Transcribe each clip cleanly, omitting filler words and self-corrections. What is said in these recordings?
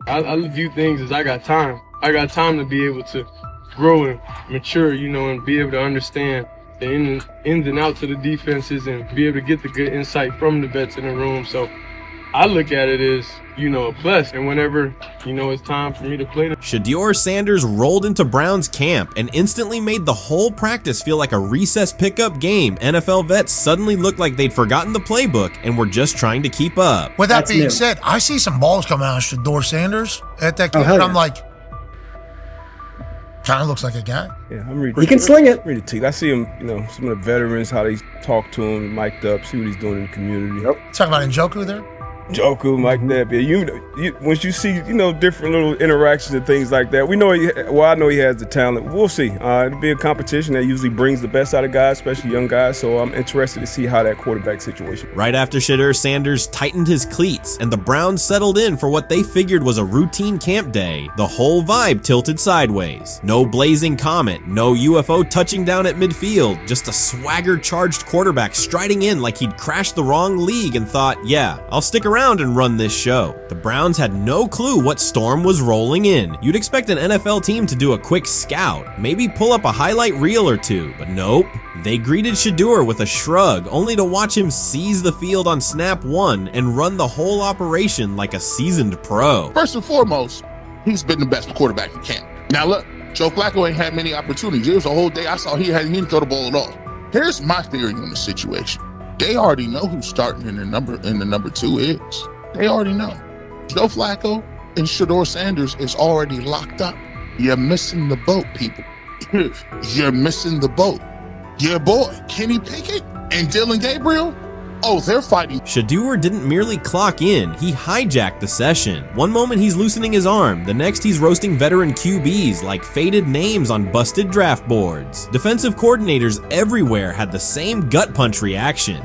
I view things as I got time. I got time to be able to grow and mature, and be able to understand the ins and outs of the defenses and be able to get the good insight from the vets in the room. So I look at it as, a plus. And whenever, it's time for me to play. Shedeur Sanders rolled into Browns camp and instantly made the whole practice feel like a recess pickup game. NFL vets suddenly looked like they'd forgotten the playbook and were just trying to keep up. With that being said, I see some balls coming out of Shedeur Sanders at that camp, and I'm like, kind of looks like a guy. Yeah, I'm reading. He can sling it. Read the team. I see him, some of the veterans, how they talk to him, mic'd up, see what he's doing in the community. Yep. Talking about Njoku there? Njoku, Mike Nebb. Yeah, once you see, different little interactions and things like that, I know he has the talent. We'll see. It'll be a competition that usually brings the best out of guys, especially young guys. So I'm interested to see how that quarterback situation. Right after Shedeur Sanders tightened his cleats and the Browns settled in for what they figured was a routine camp day, the whole vibe tilted sideways. No blazing comet, no UFO touching down at midfield, just a swagger-charged quarterback striding in like he'd crashed the wrong league and thought, yeah, I'll stick around and run this show. The Browns had no clue what storm was rolling in. You'd expect an NFL team to do a quick scout, maybe pull up a highlight reel or two, but nope. They greeted Shedeur with a shrug, only to watch him seize the field on snap one and run the whole operation like a seasoned pro. First and foremost, he's been the best quarterback in camp. Now look, Joe Flacco ain't had many opportunities. There was a whole day I saw he didn't throw the ball at all. Here's my theory on the situation. They already know who's starting in the number 2 is. They already know. Joe Flacco and Shedeur Sanders is already locked up. You're missing the boat, people. You're missing the boat. Your boy, Kenny Pickett and Dillon Gabriel, they're fighting. Shedeur didn't merely clock in, he hijacked the session. One moment he's loosening his arm, the next he's roasting veteran QBs like faded names on busted draft boards. Defensive coordinators everywhere had the same gut punch reaction.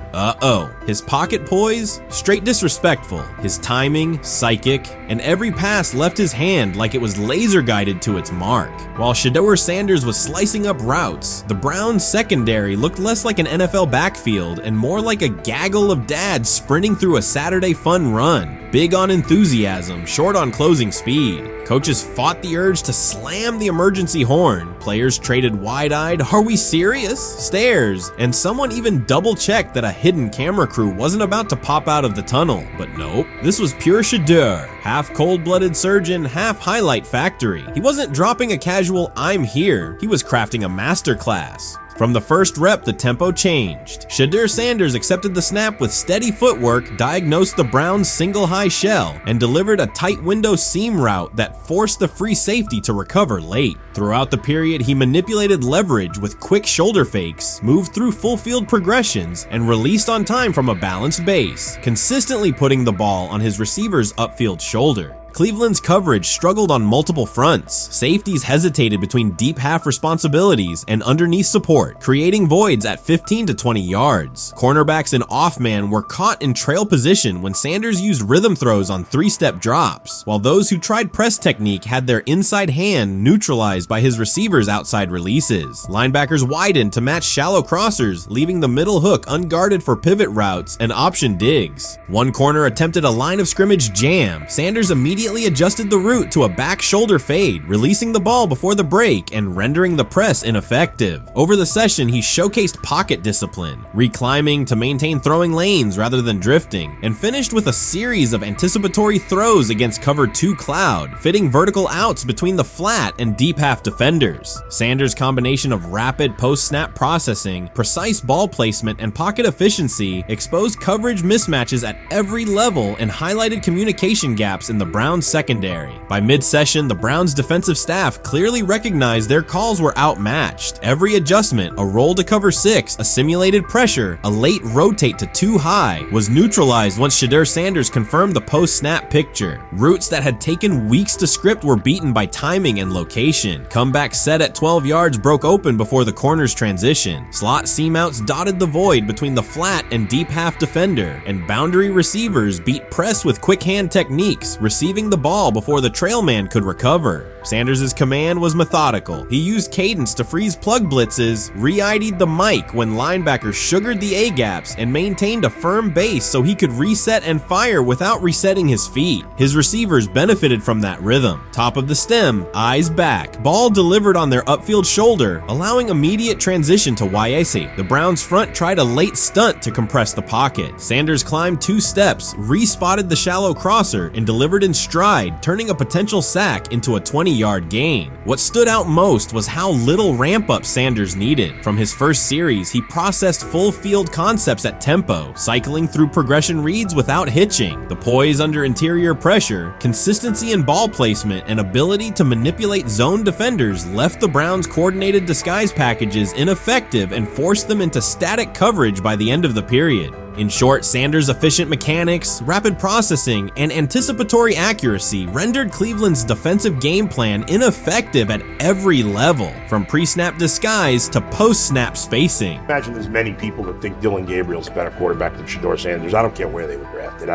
His pocket poise? Straight disrespectful. His timing? Psychic. And every pass left his hand like it was laser guided to its mark. While Shedeur Sanders was slicing up routes, the Browns secondary looked less like an NFL backfield and more like a gaggle of dads sprinting through a Saturday fun run. Big on enthusiasm, short on closing speed. Coaches fought the urge to slam the emergency horn. Players traded wide-eyed, "Are we serious?" stares, and someone even double-checked that a hidden camera crew wasn't about to pop out of the tunnel. But nope, this was pure Shedeur. Half cold-blooded surgeon, half highlight factory. He wasn't dropping a casual "I'm here," he was crafting a masterclass. From the first rep, the tempo changed. Shedeur Sanders accepted the snap with steady footwork, diagnosed the Browns' single high shell, and delivered a tight window seam route that forced the free safety to recover late. Throughout the period, he manipulated leverage with quick shoulder fakes, moved through full field progressions, and released on time from a balanced base, consistently putting the ball on his receiver's upfield shoulder. Cleveland's coverage struggled on multiple fronts. Safeties hesitated between deep half responsibilities and underneath support, creating voids at 15 to 20 yards. Cornerbacks and off-man were caught in trail position when Sanders used rhythm throws on 3-step drops, while those who tried press technique had their inside hand neutralized by his receivers' outside releases. Linebackers widened to match shallow crossers, leaving the middle hook unguarded for pivot routes and option digs. One corner attempted a line of scrimmage jam. Sanders immediately adjusted the route to a back shoulder fade, releasing the ball before the break and rendering the press ineffective. Over the session, he showcased pocket discipline, reclimbing to maintain throwing lanes rather than drifting, and finished with a series of anticipatory throws against cover 2 cloud, fitting vertical outs between the flat and deep half defenders. Sanders' combination of rapid post-snap processing, precise ball placement, and pocket efficiency exposed coverage mismatches at every level and highlighted communication gaps in the Browns secondary. By mid-session, the Browns defensive staff clearly recognized their calls were outmatched. Every adjustment, a roll to cover 6, a simulated pressure, a late rotate to 2 high, was neutralized once Shedeur Sanders confirmed the post-snap picture. Routes that had taken weeks to script were beaten by timing and location. Comeback set at 12 yards broke open before the corner's transition. Slot seam-outs dotted the void between the flat and deep half defender, and boundary receivers beat press with quick hand techniques, receiving distributing the ball before the trail man could recover. Sanders' command was methodical. He used cadence to freeze plug blitzes, re-ID'd the mic when linebackers sugared the A-gaps, and maintained a firm base so he could reset and fire without resetting his feet. His receivers benefited from that rhythm. Top of the stem, eyes back. Ball delivered on their upfield shoulder, allowing immediate transition to YAC. The Browns front tried a late stunt to compress the pocket. Sanders climbed 2 steps, re-spotted the shallow crosser, and delivered in stride, turning a potential sack into a 20-yard gain. What stood out most was how little ramp-up Sanders needed. From his first series, he processed full field concepts at tempo, cycling through progression reads without hitching. The poise under interior pressure, consistency in ball placement, and ability to manipulate zone defenders left the Browns' coordinated disguise packages ineffective and forced them into static coverage by the end of the period. In short, Sanders' efficient mechanics, rapid processing, and anticipatory accuracy rendered Cleveland's defensive game plan ineffective at every level, from pre-snap disguise to post-snap spacing. Imagine there's many people that think Dillon Gabriel's a better quarterback than Shedeur Sanders. I don't care where they were drafted.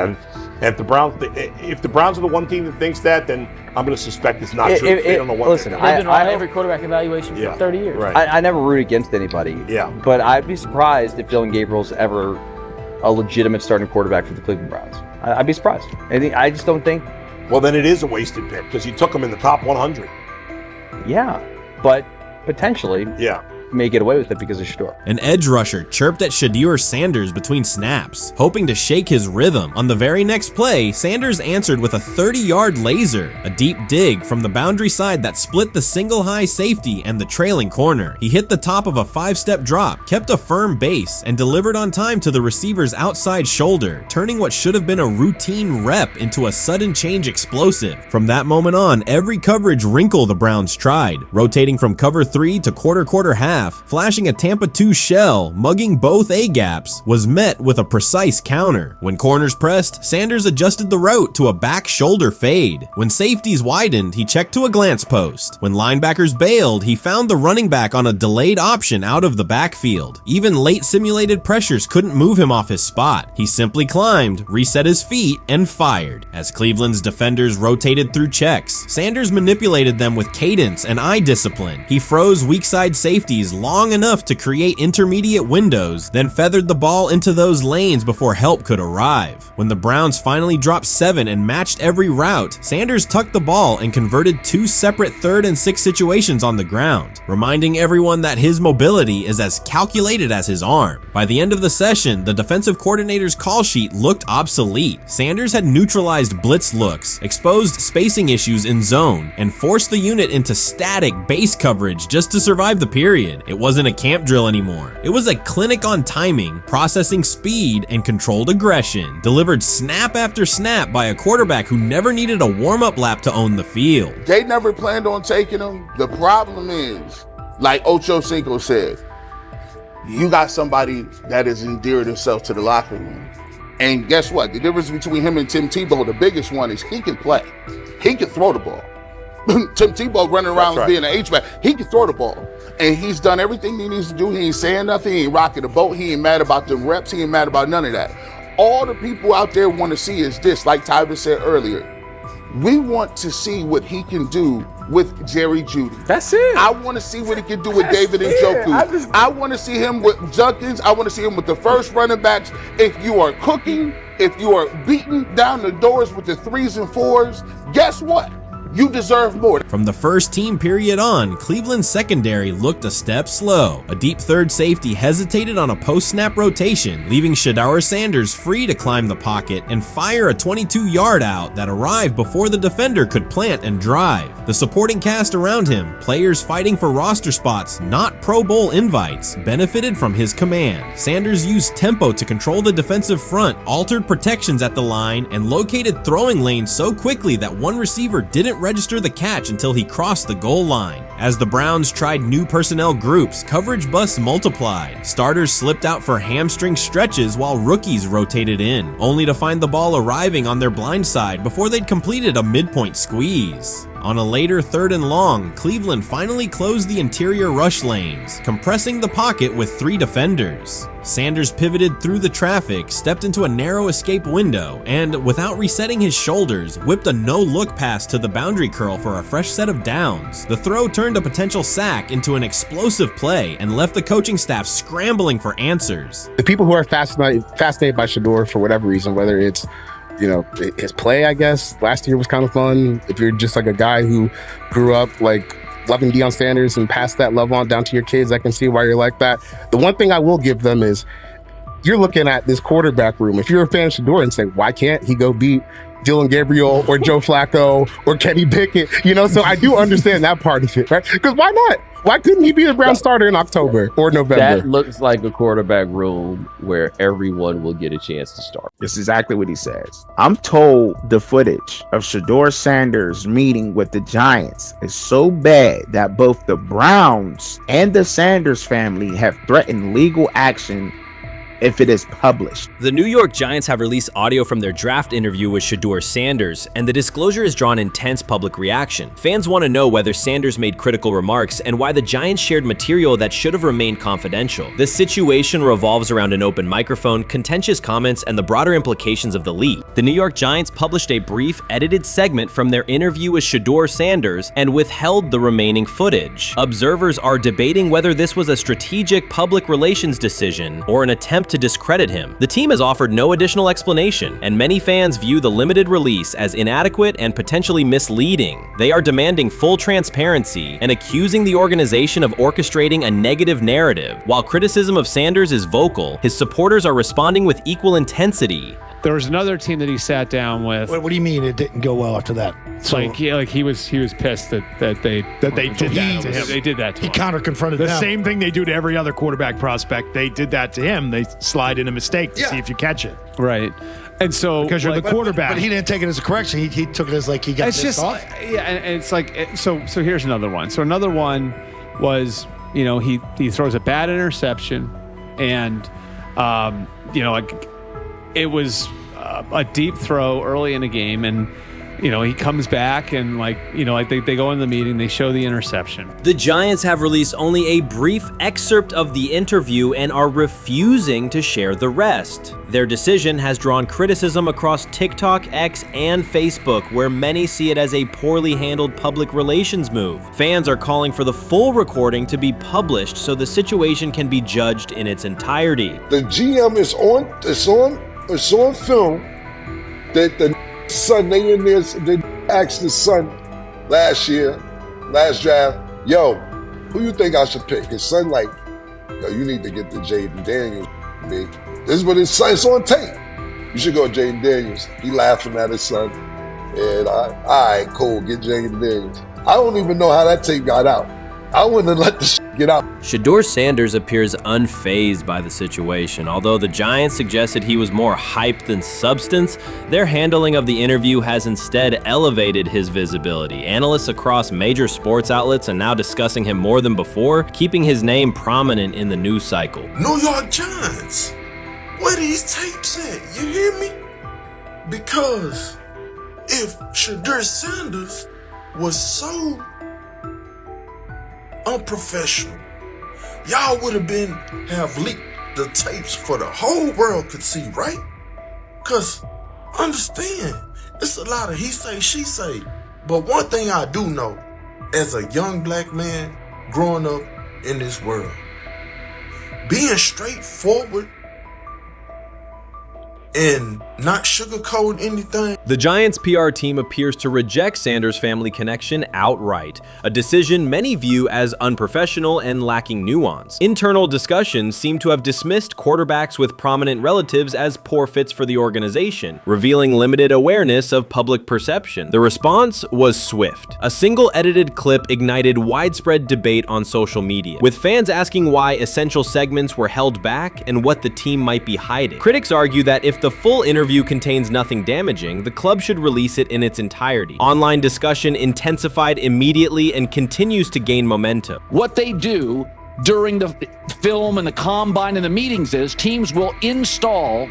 If the Browns are the one team that thinks that, then I'm going to suspect it's not true. They don't know what listen, they're I've doing. been on every quarterback evaluation for 30 years. Right. I never root against anybody. Yeah. But I'd be surprised if Dillon Gabriel's ever a legitimate starting quarterback for the Cleveland Browns. I'd be surprised. I just don't think. Well, then it is a wasted pick because you took him in the top 100. Yeah, but potentially. Yeah. May get away with it because of Shedeur. An edge rusher chirped at Shedeur Sanders between snaps, hoping to shake his rhythm. On the very next play, Sanders answered with a 30-yard laser, a deep dig from the boundary side that split the single high safety and the trailing corner. He hit the top of a 5-step drop, kept a firm base, and delivered on time to the receiver's outside shoulder, turning what should have been a routine rep into a sudden change explosive. From that moment on, every coverage wrinkle the Browns tried, rotating from cover 3 to quarter half, flashing a Tampa 2 shell, mugging both A-gaps, was met with a precise counter. When corners pressed, Sanders adjusted the route to a back shoulder fade. When safeties widened, he checked to a glance post. When linebackers bailed, he found the running back on a delayed option out of the backfield. Even late simulated pressures couldn't move him off his spot. He simply climbed, reset his feet, and fired. As Cleveland's defenders rotated through checks, Sanders manipulated them with cadence and eye discipline. He froze weak side safeties long enough to create intermediate windows, then feathered the ball into those lanes before help could arrive. When the Browns finally dropped 7 and matched every route, Sanders tucked the ball and converted 2 separate 3rd and 6 situations on the ground, reminding everyone that his mobility is as calculated as his arm. By the end of the session, the defensive coordinator's call sheet looked obsolete. Sanders had neutralized blitz looks, exposed spacing issues in zone, and forced the unit into static base coverage just to survive the period. It wasn't a camp drill anymore. It was a clinic on timing, processing speed, and controlled aggression, delivered snap after snap by a quarterback who never needed a warm-up lap to own the field. They never planned on taking him. The problem is, like Ocho Cinco said, you got somebody that has endeared himself to the locker room. And guess what? The difference between him and Tim Tebow, the biggest one, is he can play. He can throw the ball. Tim Tebow running around being an H-back. He can throw the ball. And he's done everything he needs to do. He ain't saying nothing. He ain't rocking the boat. He ain't mad about the reps. He ain't mad about none of that. All the people out there want to see is this, like Tyler said earlier. We want to see what he can do with Jerry Jeudy. That's it. I want to see what he can do with David Njoku. I want to see him with Junkins. I want to see him with the first running backs. If you are cooking, if you are beating down the doors with the 3s and 4s, guess what? You deserve more. From the first team period on, Cleveland's secondary looked a step slow. A deep third safety hesitated on a post-snap rotation, leaving Shedeur Sanders free to climb the pocket and fire a 22-yard out that arrived before the defender could plant and drive. The supporting cast around him, players fighting for roster spots, not Pro Bowl invites, benefited from his command. Sanders used tempo to control the defensive front, altered protections at the line, and located throwing lanes so quickly that one receiver didn't register the catch until he crossed the goal line. As the Browns tried new personnel groups, coverage busts multiplied. Starters slipped out for hamstring stretches while rookies rotated in, only to find the ball arriving on their blind side before they'd completed a midpoint squeeze. On a later 3rd and long, Cleveland finally closed the interior rush lanes, compressing the pocket with 3 defenders. Sanders pivoted through the traffic, stepped into a narrow escape window, and without resetting his shoulders, whipped a no-look pass to the boundary curl for a fresh set of downs. The throw turned a potential sack into an explosive play and left the coaching staff scrambling for answers. The people who are fascinated by Shedeur for whatever reason, whether it's his play, I guess, last year was kind of fun. If you're just like a guy who grew up like loving Dillon Sanders and passed that love on down to your kids, I can see why you're like that. The one thing I will give them is you're looking at this quarterback room. If you're a fan of Shedeur and say, why can't he go beat Dillon Gabriel or Joe Flacco or Kenny Pickett? So I do understand that part of it, right? Because why not? Why couldn't he be the Brown starter in October or November? That looks like a quarterback room where everyone will get a chance to start. That's exactly what he says. I'm told the footage of Shedeur Sanders meeting with the Giants is so bad that both the Browns and the Sanders family have threatened legal action if it is published. The New York Giants have released audio from their draft interview with Shedeur Sanders, and the disclosure has drawn intense public reaction. Fans want to know whether Sanders made critical remarks and why the Giants shared material that should have remained confidential. The situation revolves around an open microphone, contentious comments, and the broader implications of the leak. The New York Giants published a brief, edited segment from their interview with Shedeur Sanders and withheld the remaining footage. Observers are debating whether this was a strategic public relations decision or an attempt to discredit him. The team has offered no additional explanation, and many fans view the limited release as inadequate and potentially misleading. They are demanding full transparency and accusing the organization of orchestrating a negative narrative. While criticism of Sanders is vocal, his supporters are responding with equal intensity. There was another team that he sat down with. What do you mean it didn't go well after that? So, he was pissed that they did that to him. They did that to him. He counter-confronted them. The same thing they do to every other quarterback prospect. They did that to him. They slide in a mistake to see if you catch it. Right. And so because you're the quarterback. But he didn't take it as a correction. He took it as like he got pissed off. Yeah, and it's like so here's another one. So another one was, he throws a bad interception, and it was a deep throw early in the game, and he comes back and they go in the meeting, they show the interception. The Giants have released only a brief excerpt of the interview and are refusing to share the rest. Their decision has drawn criticism across TikTok, X, and Facebook, where many see it as a poorly handled public relations move. Fans are calling for the full recording to be published so the situation can be judged in its entirety. The GM is on film that the son, they asked the son last draft, yo, who you think I should pick? His son like, yo, you need to get the Jaden Daniels, big. This is what his son, it's on tape. You should go Jaden Daniels. He laughing at his son. And all right, cool, get Jaden Daniels. I don't even know how that tape got out. I wouldn't have let the get out. Shedeur Sanders appears unfazed by the situation. Although the Giants suggested he was more hype than substance, their handling of the interview has instead elevated his visibility. Analysts across major sports outlets are now discussing him more than before, keeping his name prominent in the news cycle. New York Giants, where these tapes at? You hear me? Because if Shedeur Sanders was so unprofessional, y'all would have leaked the tapes for the whole world could see, right? Cause understand, it's a lot of he say, she say. But one thing I do know, as a young black man growing up in this world, being straightforward and not sugarcoat anything. The Giants' PR team appears to reject Sanders' family connection outright, a decision many view as unprofessional and lacking nuance. Internal discussions seem to have dismissed quarterbacks with prominent relatives as poor fits for the organization, revealing limited awareness of public perception. The response was swift. A single edited clip ignited widespread debate on social media, with fans asking why essential segments were held back and what the team might be hiding. Critics argue that if the full interview contains nothing damaging, the club should release it in its entirety. Online discussion intensified immediately and continues to gain momentum. What they do during the film and the combine and the meetings is teams will install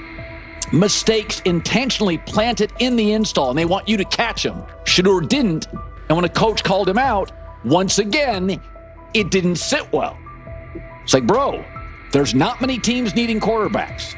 mistakes intentionally planted in the install, and they want you to catch them. Shedeur didn't. And when a coach called him out, once again, it didn't sit well. It's like, bro, there's not many teams needing quarterbacks,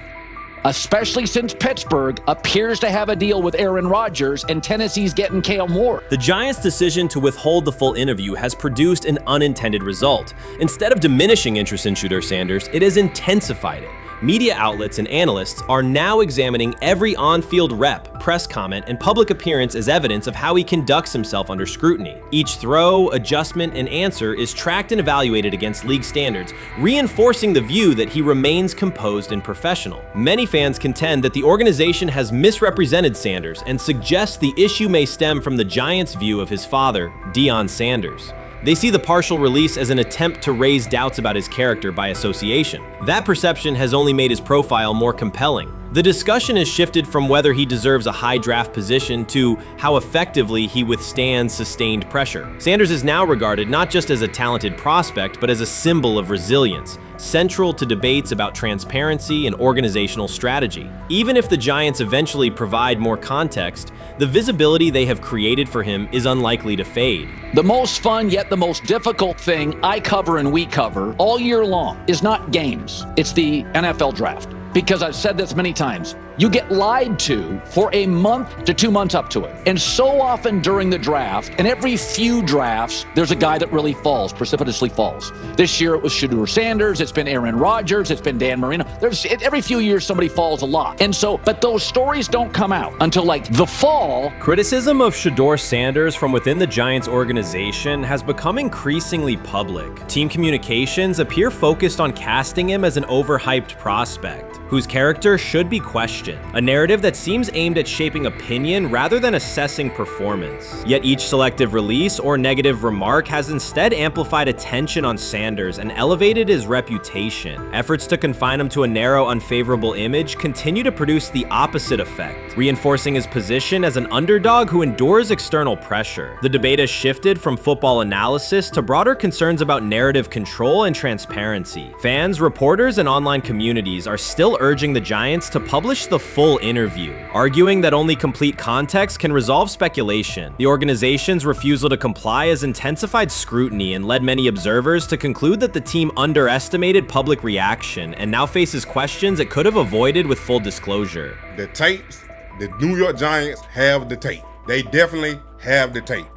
especially since Pittsburgh appears to have a deal with Aaron Rodgers and Tennessee's getting Kale Moore. The Giants' decision to withhold the full interview has produced an unintended result. Instead of diminishing interest in Shedeur Sanders, it has intensified it. Media outlets and analysts are now examining every on-field rep, press comment, and public appearance as evidence of how he conducts himself under scrutiny. Each throw, adjustment, and answer is tracked and evaluated against league standards, reinforcing the view that he remains composed and professional. Many fans contend that the organization has misrepresented Sanders and suggest the issue may stem from the Giants' view of his father, Dillon Sanders. They see the partial release as an attempt to raise doubts about his character by association. That perception has only made his profile more compelling. The discussion has shifted from whether he deserves a high draft position to how effectively he withstands sustained pressure. Sanders is now regarded not just as a talented prospect, but as a symbol of resilience, central to debates about transparency and organizational strategy. Even if the Giants eventually provide more context, the visibility they have created for him is unlikely to fade. The most fun yet the most difficult thing I cover and we cover all year long is not games. It's the NFL draft. Because I've said this many times, you get lied to for a month to 2 months up to it. And so often during the draft, and every few drafts, there's a guy that really falls, precipitously falls. This year it was Shedeur Sanders, it's been Aaron Rodgers, it's been Dan Marino. Every few years somebody falls a lot. And so, but those stories don't come out until like the fall. Criticism of Shedeur Sanders from within the Giants organization has become increasingly public. Team communications appear focused on casting him as an overhyped prospect, whose character should be questioned, a narrative that seems aimed at shaping opinion rather than assessing performance. Yet each selective release or negative remark has instead amplified attention on Sanders and elevated his reputation. Efforts to confine him to a narrow, unfavorable image continue to produce the opposite effect, reinforcing his position as an underdog who endures external pressure. The debate has shifted from football analysis to broader concerns about narrative control and transparency. Fans, reporters, and online communities are still urging the Giants to publish the full interview, arguing that only complete context can resolve speculation. The organization's refusal to comply has intensified scrutiny and led many observers to conclude that the team underestimated public reaction and now faces questions it could have avoided with full disclosure. The tapes, the New York Giants have the tape. They definitely have the tape.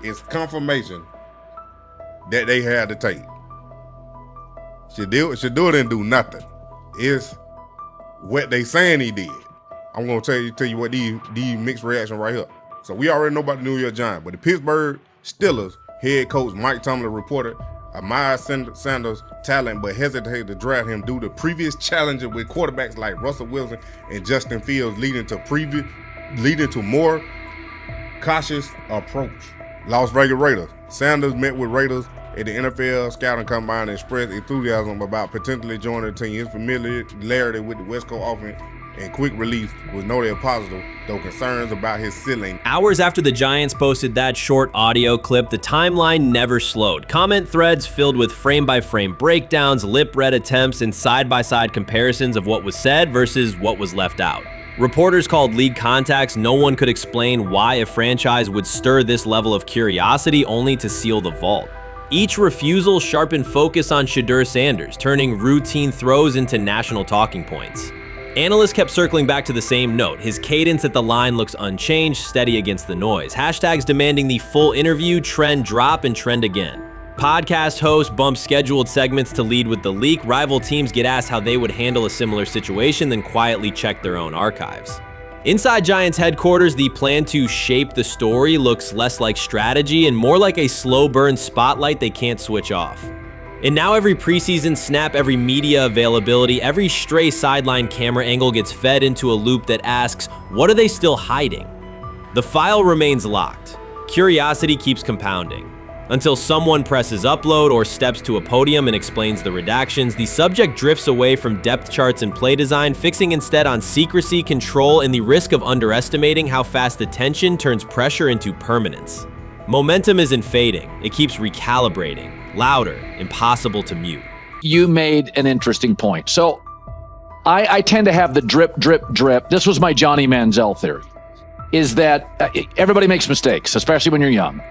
It's confirmation that they have the tape. Shedeur didn't do nothing. It's what they saying he did. I'm gonna tell you what these mixed reaction right here. So we already know about the New York Giants, but the Pittsburgh Steelers head coach Mike Tomlin reported admired Sanders' talent, but hesitated to draft him due to previous challenges with quarterbacks like Russell Wilson and Justin Fields, leading to more cautious approach. Las Vegas Raiders. Sanders met with Raiders at the NFL scouting combine and expressed enthusiasm about potentially joining the team. His familiarity with the West Coast offense and quick release was noted positive, though concerns about his ceiling. Hours after the Giants posted that short audio clip, the timeline never slowed. Comment threads filled with frame-by-frame breakdowns, lip-read attempts, and side-by-side comparisons of what was said versus what was left out. Reporters called league contacts. No one could explain why a franchise would stir this level of curiosity only to seal the vault. Each refusal sharpened focus on Shedeur Sanders, turning routine throws into national talking points. Analysts kept circling back to the same note. His cadence at the line looks unchanged, steady against the noise. Hashtags demanding the full interview, trend drop, and trend again. Podcast hosts bump scheduled segments to lead with the leak. Rival teams get asked how they would handle a similar situation, then quietly check their own archives. Inside Giants headquarters, the plan to shape the story looks less like strategy and more like a slow burn spotlight they can't switch off. And now every preseason snap, every media availability, every stray sideline camera angle gets fed into a loop that asks, what are they still hiding? The file remains locked. Curiosity keeps compounding. Until someone presses upload or steps to a podium and explains the redactions, the subject drifts away from depth charts and play design, fixing instead on secrecy, control, and the risk of underestimating how fast attention turns pressure into permanence. Momentum isn't fading, it keeps recalibrating, louder, impossible to mute. You made an interesting point. So I tend to have the drip, drip, drip. This was my Johnny Manziel theory. is that everybody makes mistakes, especially when you're young.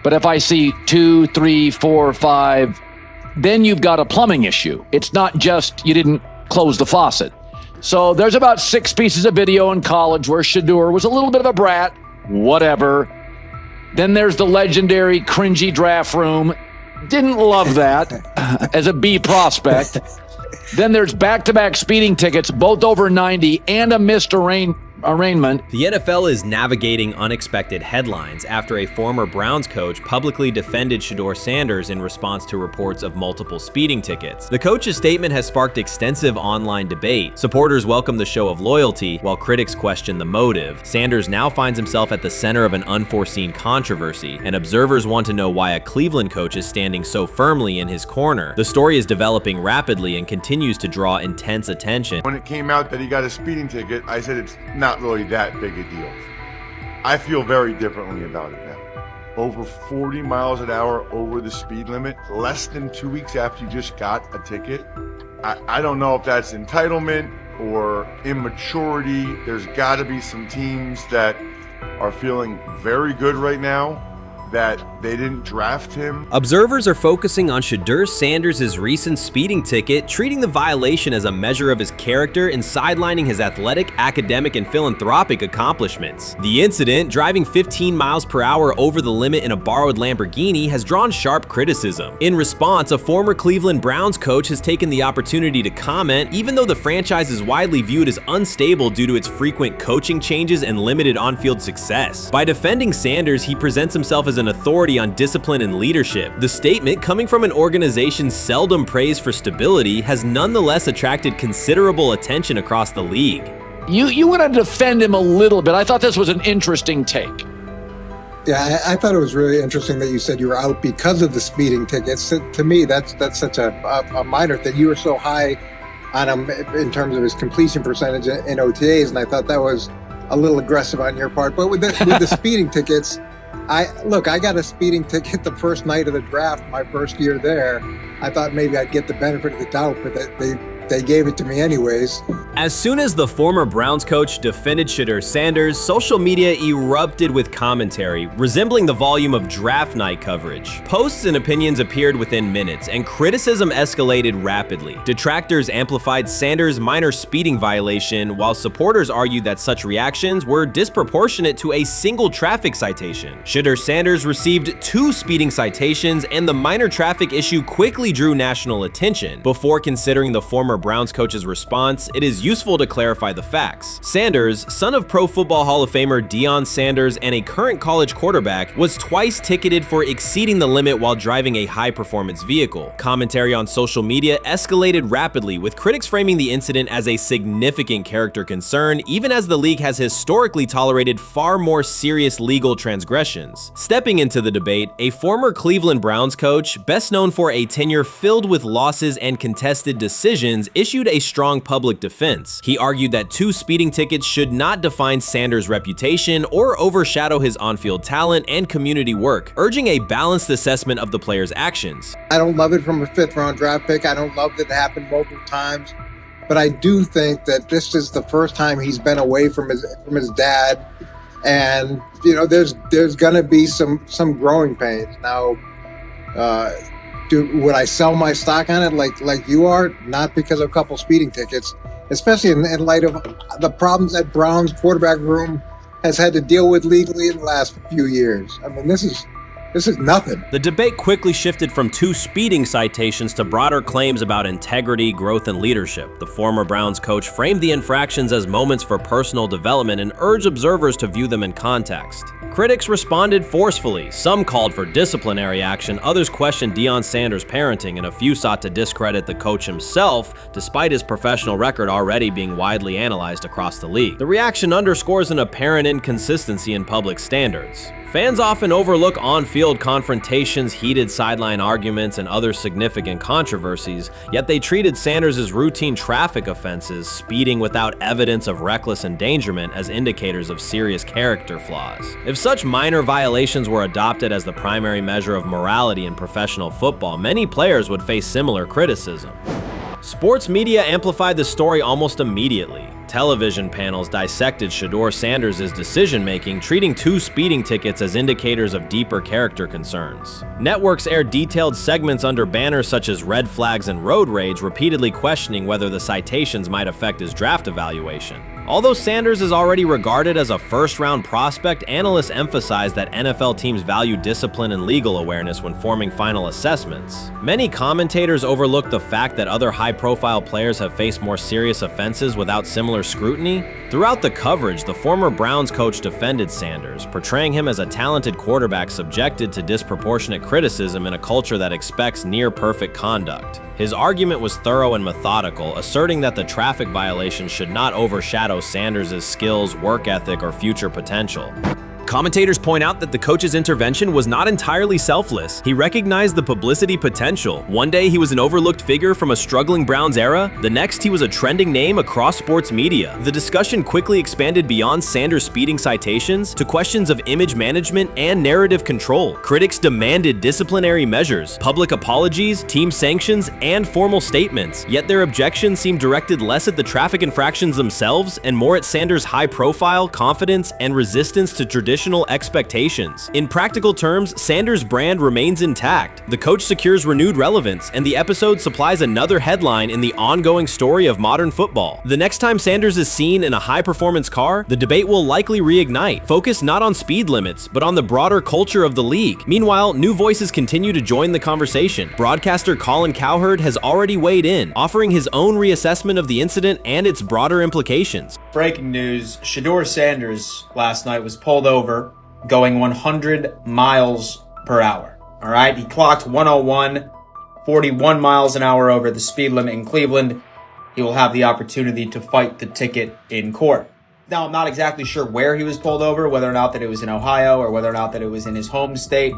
But if I see 2, 3, 4, 5, then you've got a plumbing issue. It's not just you didn't close the faucet. So there's about 6 pieces of video in college where Shedeur was a little bit of a brat, whatever. Then there's the legendary cringy draft room. Didn't love that as a B prospect. Then there's back-to-back speeding tickets, both over 90, and a missed arraignment. The NFL is navigating unexpected headlines after a former Browns coach publicly defended Shedeur Sanders in response to reports of multiple speeding tickets. The coach's statement has sparked extensive online debate. Supporters welcome the show of loyalty, while critics question the motive. Sanders now finds himself at the center of an unforeseen controversy, and observers want to know why a Cleveland coach is standing so firmly in his corner. The story is developing rapidly and continues to draw intense attention. When it came out that he got a speeding ticket, I said it's not really that big a deal. I feel very differently about it now. Over 40 miles an hour over the speed limit, less than 2 weeks after you just got a ticket. I don't know if that's entitlement or immaturity. There's got to be some teams that are feeling very good right now that they didn't draft him. Observers are focusing on Shedeur Sanders' recent speeding ticket, treating the violation as a measure of his character and sidelining his athletic, academic, and philanthropic accomplishments. The incident, driving 15 miles per hour over the limit in a borrowed Lamborghini, has drawn sharp criticism. In response, a former Cleveland Browns coach has taken the opportunity to comment, even though the franchise is widely viewed as unstable due to its frequent coaching changes and limited on-field success. By defending Sanders, he presents himself as an authority on discipline and leadership. The statement, coming from an organization seldom praised for stability, has nonetheless attracted considerable attention across the league. You want to defend him a little bit. I thought this was an interesting take. Yeah, I thought it was really interesting that you said you were out because of the speeding tickets. To me, that's such a minor thing. You were so high on him in terms of his completion percentage in OTAs, and I thought that was a little aggressive on your part. But with the speeding tickets, I got a speeding ticket the first night of the draft, my first year there. I thought maybe I'd get the benefit of the doubt, but they gave it to me anyways. As soon as the former Browns coach defended Shedeur Sanders, social media erupted with commentary, resembling the volume of draft night coverage. Posts and opinions appeared within minutes, and criticism escalated rapidly. Detractors amplified Sanders' minor speeding violation, while supporters argued that such reactions were disproportionate to a single traffic citation. Shedeur Sanders received 2 speeding citations, and the minor traffic issue quickly drew national attention. Before considering the former Browns coach's response, it is useful to clarify the facts. Sanders, son of Pro Football Hall of Famer Dillon Sanders and a current college quarterback, was twice ticketed for exceeding the limit while driving a high-performance vehicle. Commentary on social media escalated rapidly, with critics framing the incident as a significant character concern, even as the league has historically tolerated far more serious legal transgressions. Stepping into the debate, a former Cleveland Browns coach, best known for a tenure filled with losses and contested decisions, issued a strong public defense. He argued that 2 speeding tickets should not define Sanders' reputation or overshadow his on-field talent and community work, urging a balanced assessment of the player's actions. I don't love it from a 5th-round draft pick. I don't love that it happened multiple times, but I do think that this is the first time he's been away from his dad, and there's gonna be some growing pains now. Would I sell my stock on it like you are? Not because of a couple speeding tickets, especially in light of the problems that Brown's quarterback room has had to deal with legally in the last few years. I mean, this is nothing. The debate quickly shifted from 2 speeding citations to broader claims about integrity, growth, and leadership. The former Browns coach framed the infractions as moments for personal development and urged observers to view them in context. Critics responded forcefully. Some called for disciplinary action, others questioned Deion Sanders' parenting, and a few sought to discredit the coach himself, despite his professional record already being widely analyzed across the league. The reaction underscores an apparent inconsistency in public standards. Fans often overlook on-field confrontations, heated sideline arguments, and other significant controversies, yet they treated Sanders' routine traffic offenses, speeding without evidence of reckless endangerment, as indicators of serious character flaws. If such minor violations were adopted as the primary measure of morality in professional football, many players would face similar criticism. Sports media amplified the story almost immediately. Television panels dissected Shedeur Sanders' decision-making, treating 2 speeding tickets as indicators of deeper character concerns. Networks aired detailed segments under banners such as red flags and road rage, repeatedly questioning whether the citations might affect his draft evaluation. Although Sanders is already regarded as a first-round prospect, analysts emphasize that NFL teams value discipline and legal awareness when forming final assessments. Many commentators overlook the fact that other high-profile players have faced more serious offenses without similar scrutiny. Throughout the coverage, the former Browns coach defended Sanders, portraying him as a talented quarterback subjected to disproportionate criticism in a culture that expects near-perfect conduct. His argument was thorough and methodical, asserting that the traffic violation should not overshadow Sanders' skills, work ethic, or future potential. Commentators point out that the coach's intervention was not entirely selfless. He recognized the publicity potential. One day he was an overlooked figure from a struggling Browns era, the next he was a trending name across sports media. The discussion quickly expanded beyond Sanders' speeding citations to questions of image management and narrative control. Critics demanded disciplinary measures, public apologies, team sanctions, and formal statements, yet their objections seemed directed less at the traffic infractions themselves and more at Sanders' high profile, confidence, and resistance to traditional expectations. In practical terms, Sanders' brand remains intact. The coach secures renewed relevance, and the episode supplies another headline in the ongoing story of modern football. The next time Sanders is seen in a high-performance car, the debate will likely reignite, focused not on speed limits, but on the broader culture of the league. Meanwhile, new voices continue to join the conversation. Broadcaster Colin Cowherd has already weighed in, offering his own reassessment of the incident and its broader implications. Breaking news, Shedeur Sanders last night was pulled over going 100 miles per hour. All right, he clocked 101, 41 miles an hour over the speed limit in Cleveland. He will have the opportunity to fight the ticket in court. Now, I'm not exactly sure where he was pulled over, whether or not that it was in Ohio or whether or not that it was in his home state.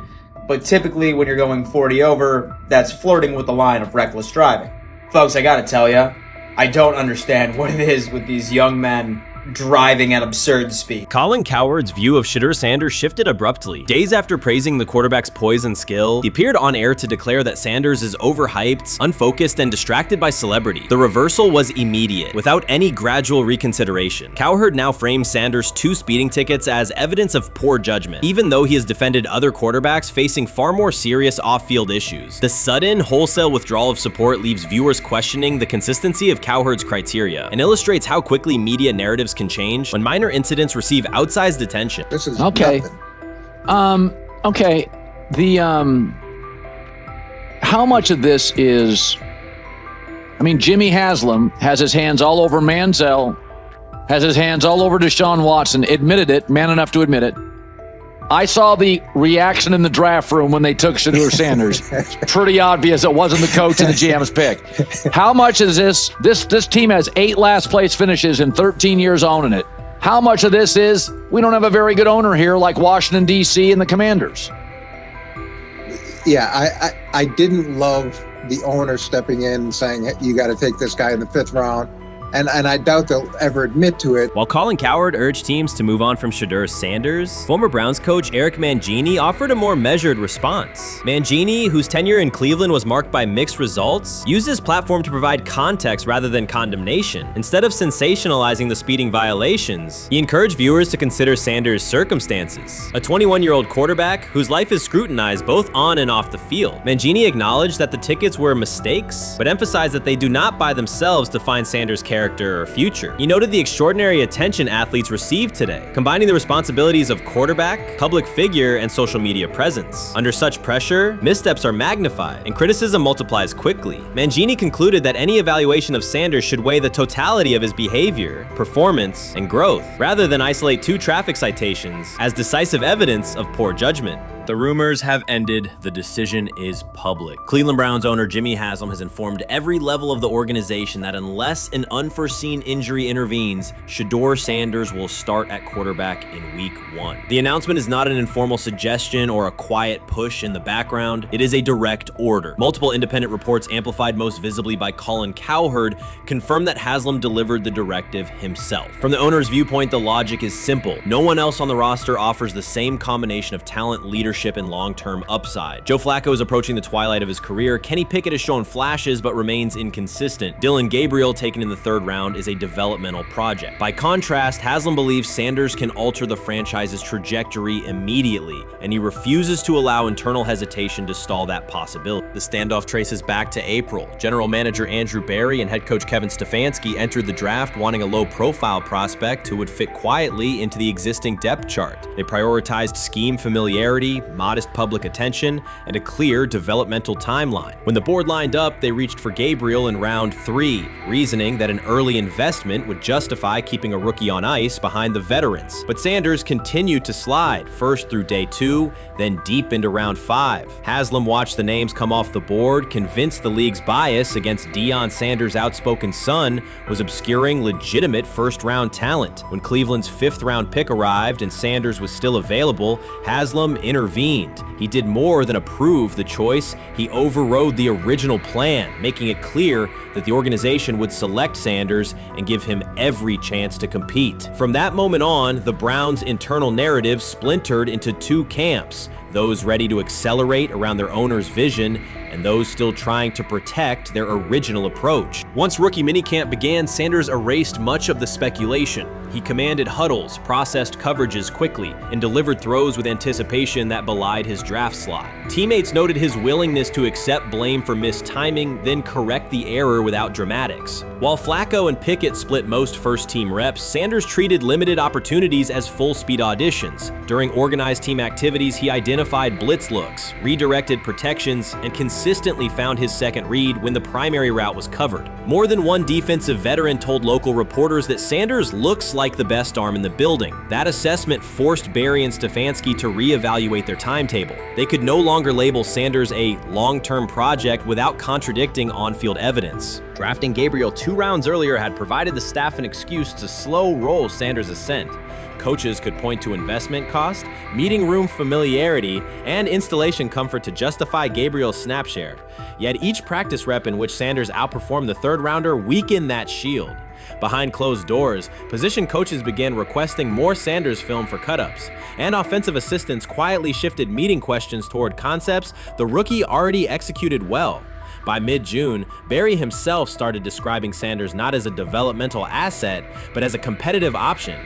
But typically when you're going 40 over, that's flirting with the line of reckless driving. Folks, I gotta tell you, I don't understand what it is with these young men driving at absurd speed. Colin Cowherd's view of Shedeur Sanders shifted abruptly. Days after praising the quarterback's poise and skill, he appeared on air to declare that Sanders is overhyped, unfocused, and distracted by celebrity. The reversal was immediate, without any gradual reconsideration. Cowherd now frames Sanders' 2 speeding tickets as evidence of poor judgment, even though he has defended other quarterbacks facing far more serious off-field issues. The sudden, wholesale withdrawal of support leaves viewers questioning the consistency of Cowherd's criteria and illustrates how quickly media narratives can change when minor incidents receive outsized attention. This is okay. Okay. How much of this is? I mean, Jimmy Haslam has his hands all over Manziel, has his hands all over Deshaun Watson. Admitted it, man enough to admit it. I saw the reaction in the draft room when they took Shedeur Sanders. Pretty obvious it wasn't the coach and the GM's pick. How much is this? This team has 8 last place finishes in 13 years owning it. How much of this is we don't have a very good owner here like Washington, D.C. and the Commanders? Yeah, I didn't love the owner stepping in and saying, you got to take this guy in the 5th round. And I doubt they'll ever admit to it. While Colin Cowherd urged teams to move on from Shedeur Sanders, former Browns coach Eric Mangini offered a more measured response. Mangini, whose tenure in Cleveland was marked by mixed results, used his platform to provide context rather than condemnation. Instead of sensationalizing the speeding violations, he encouraged viewers to consider Sanders' circumstances. A 21-year-old quarterback whose life is scrutinized both on and off the field. Mangini acknowledged that the tickets were mistakes, but emphasized that they do not by themselves define Sanders' character or future. He noted the extraordinary attention athletes receive today, combining the responsibilities of quarterback, public figure, and social media presence. Under such pressure, missteps are magnified, and criticism multiplies quickly. Mangini concluded that any evaluation of Sanders should weigh the totality of his behavior, performance, and growth, rather than isolate 2 traffic citations as decisive evidence of poor judgment. The rumors have ended. The decision is public. Cleveland Browns owner Jimmy Haslam has informed every level of the organization that unless an unforeseen injury intervenes, Shedeur Sanders will start at quarterback in week 1. The announcement is not an informal suggestion or a quiet push in the background. It is a direct order. Multiple independent reports, amplified most visibly by Colin Cowherd, confirm that Haslam delivered the directive himself. From the owner's viewpoint, the logic is simple. No one else on the roster offers the same combination of talent, leadership, leadership and long-term upside. Joe Flacco is approaching the twilight of his career. Kenny Pickett has shown flashes but remains inconsistent. Dillon Gabriel, taken in the 3rd round, is a developmental project. By contrast, Haslam believes Sanders can alter the franchise's trajectory immediately, and he refuses to allow internal hesitation to stall that possibility. The standoff traces back to April. General manager Andrew Berry and head coach Kevin Stefanski entered the draft wanting a low-profile prospect who would fit quietly into the existing depth chart. They prioritized scheme familiarity, modest public attention, and a clear developmental timeline. When the board lined up, they reached for Gabriel in round 3, reasoning that an early investment would justify keeping a rookie on ice behind the veterans. But Sanders continued to slide, first through day 2, then deep into round 5. Haslam watched the names come off the board, convinced the league's bias against Deion Sanders' outspoken son was obscuring legitimate first-round talent. When Cleveland's 5th-round pick arrived and Sanders was still available, Haslam intervened. He did more than approve the choice, he overrode the original plan, making it clear that the organization would select Sanders and give him every chance to compete. From that moment on, the Browns' internal narrative splintered into 2 camps, those ready to accelerate around their owner's vision, and those still trying to protect their original approach. Once rookie minicamp began, Sanders erased much of the speculation. He commanded huddles, processed coverages quickly, and delivered throws with anticipation that belied his draft slot. Teammates noted his willingness to accept blame for missed timing, then correct the error without dramatics. While Flacco and Pickett split most first-team reps, Sanders treated limited opportunities as full-speed auditions. During organized team activities, he identified blitz looks, redirected protections, and consistently found his second read when the primary route was covered. More than one defensive veteran told local reporters that Sanders looks like the best arm in the building. That assessment forced Berry and Stefanski to reevaluate their timetable. They could no longer label Sanders a long-term project without contradicting on-field evidence. Drafting Gabriel 2 rounds earlier had provided the staff an excuse to slow roll Sanders' ascent. Coaches could point to investment cost, meeting room familiarity, and installation comfort to justify Gabriel's snap share. Yet each practice rep in which Sanders outperformed the 3rd rounder weakened that shield. Behind closed doors, position coaches began requesting more Sanders film for cut-ups, and offensive assistants quietly shifted meeting questions toward concepts the rookie already executed well. By mid-June, Berry himself started describing Sanders not as a developmental asset, but as a competitive option.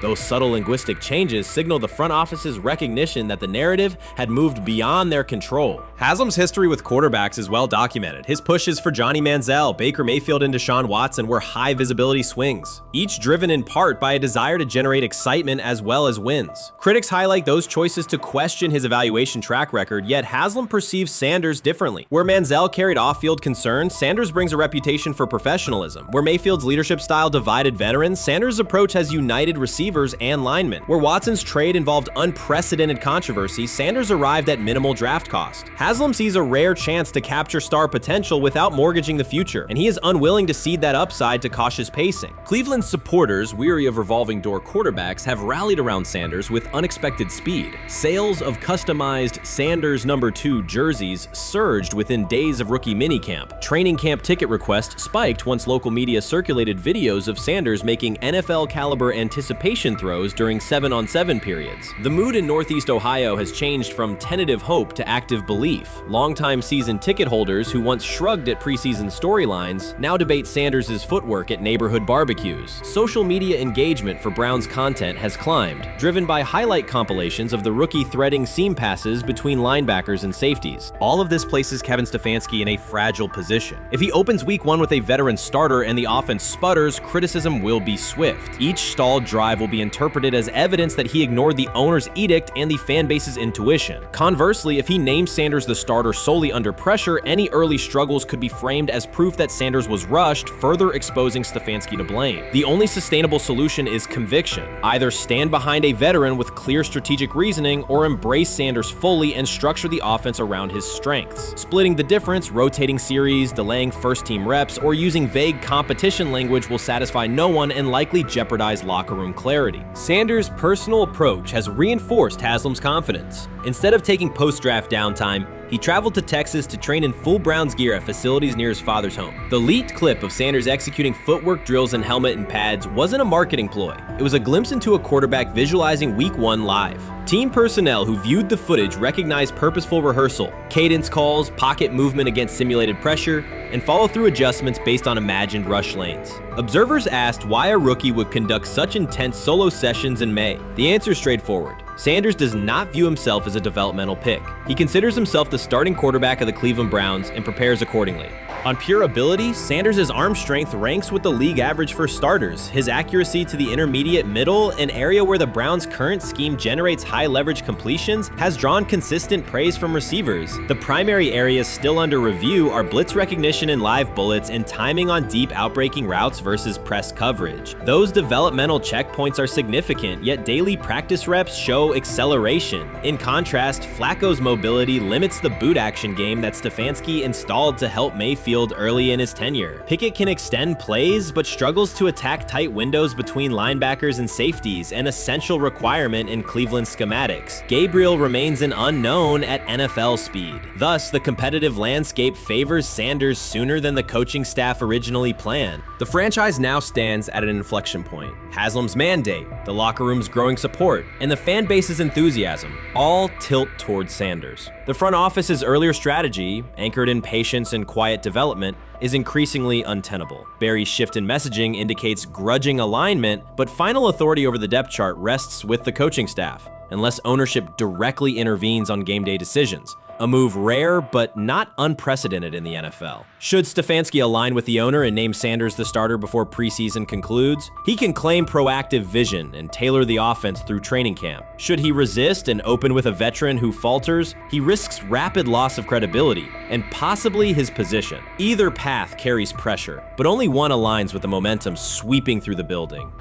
Those subtle linguistic changes signal the front office's recognition that the narrative had moved beyond their control. Haslam's history with quarterbacks is well documented. His pushes for Johnny Manziel, Baker Mayfield, and Deshaun Watson were high-visibility swings, each driven in part by a desire to generate excitement as well as wins. Critics highlight those choices to question his evaluation track record, yet Haslam perceives Sanders differently. Where Manziel carried off-field concerns, Sanders brings a reputation for professionalism. Where Mayfield's leadership style divided veterans, Sanders' approach has united receivers and linemen. Where Watson's trade involved unprecedented controversy, Sanders arrived at minimal draft cost. Haslam sees a rare chance to capture star potential without mortgaging the future, and he is unwilling to cede that upside to cautious pacing. Cleveland's supporters, weary of revolving door quarterbacks, have rallied around Sanders with unexpected speed. Sales of customized Sanders number 2 jerseys surged within days of rookie minicamp. Training camp ticket requests spiked once local media circulated videos of Sanders making NFL-caliber anticipation throws during 7-on-7 periods. The mood in Northeast Ohio has changed from tentative hope to active belief. Longtime season ticket holders who once shrugged at preseason storylines now debate Sanders' footwork at neighborhood barbecues. Social media engagement for Brown's content has climbed, driven by highlight compilations of the rookie threading seam passes between linebackers and safeties. All of this places Kevin Stefanski in a fragile position. If he opens week 1 with a veteran starter and the offense sputters, criticism will be swift. Each stalled drive will be interpreted as evidence that he ignored the owner's edict and the fan base's intuition. Conversely, if he names Sanders the starter solely under pressure, any early struggles could be framed as proof that Sanders was rushed, further exposing Stefanski to blame. The only sustainable solution is conviction. Either stand behind a veteran with clear strategic reasoning or embrace Sanders fully and structure the offense around his strengths. Splitting the difference, rotating series, delaying first-team reps, or using vague competition language will satisfy no one and likely jeopardize locker room clarity. Sanders' personal approach has reinforced Haslam's confidence. Instead of taking post-draft downtime, he traveled to Texas to train in full Browns gear at facilities near his father's home. The leaked clip of Sanders executing footwork drills in helmet and pads wasn't a marketing ploy. It was a glimpse into a quarterback visualizing Week 1 live. Team personnel who viewed the footage recognized purposeful rehearsal, cadence calls, pocket movement against simulated pressure, and follow-through adjustments based on imagined rush lanes. Observers asked why a rookie would conduct such intense solo sessions in May. The answer is straightforward. Sanders does not view himself as a developmental pick. He considers himself the starting quarterback of the Cleveland Browns and prepares accordingly. On pure ability, Sanders' arm strength ranks with the league average for starters. His accuracy to the intermediate middle, an area where the Browns' current scheme generates high leverage completions, has drawn consistent praise from receivers. The primary areas still under review are blitz recognition and live bullets and timing on deep outbreaking routes versus press coverage. Those developmental checkpoints are significant, yet daily practice reps show acceleration. In contrast, Flacco's mobility limits the boot action game that Stefanski installed to help Mayfield early in his tenure. Pickett can extend plays, but struggles to attack tight windows between linebackers and safeties, an essential requirement in Cleveland schematics. Gabriel remains an unknown at NFL speed. Thus, the competitive landscape favors Sanders sooner than the coaching staff originally planned. The franchise now stands at an inflection point. Haslam's mandate, the locker room's growing support, and the fan base's enthusiasm all tilt towards Sanders. The front office's earlier strategy, anchored in patience and quiet development, is increasingly untenable. Barry's shift in messaging indicates grudging alignment, but final authority over the depth chart rests with the coaching staff, unless ownership directly intervenes on game day decisions. A move rare, but not unprecedented in the NFL. Should Stefanski align with the owner and name Sanders the starter before preseason concludes, he can claim proactive vision and tailor the offense through training camp. Should he resist and open with a veteran who falters, he risks rapid loss of credibility and possibly his position. Either path carries pressure, but only one aligns with the momentum sweeping through the building.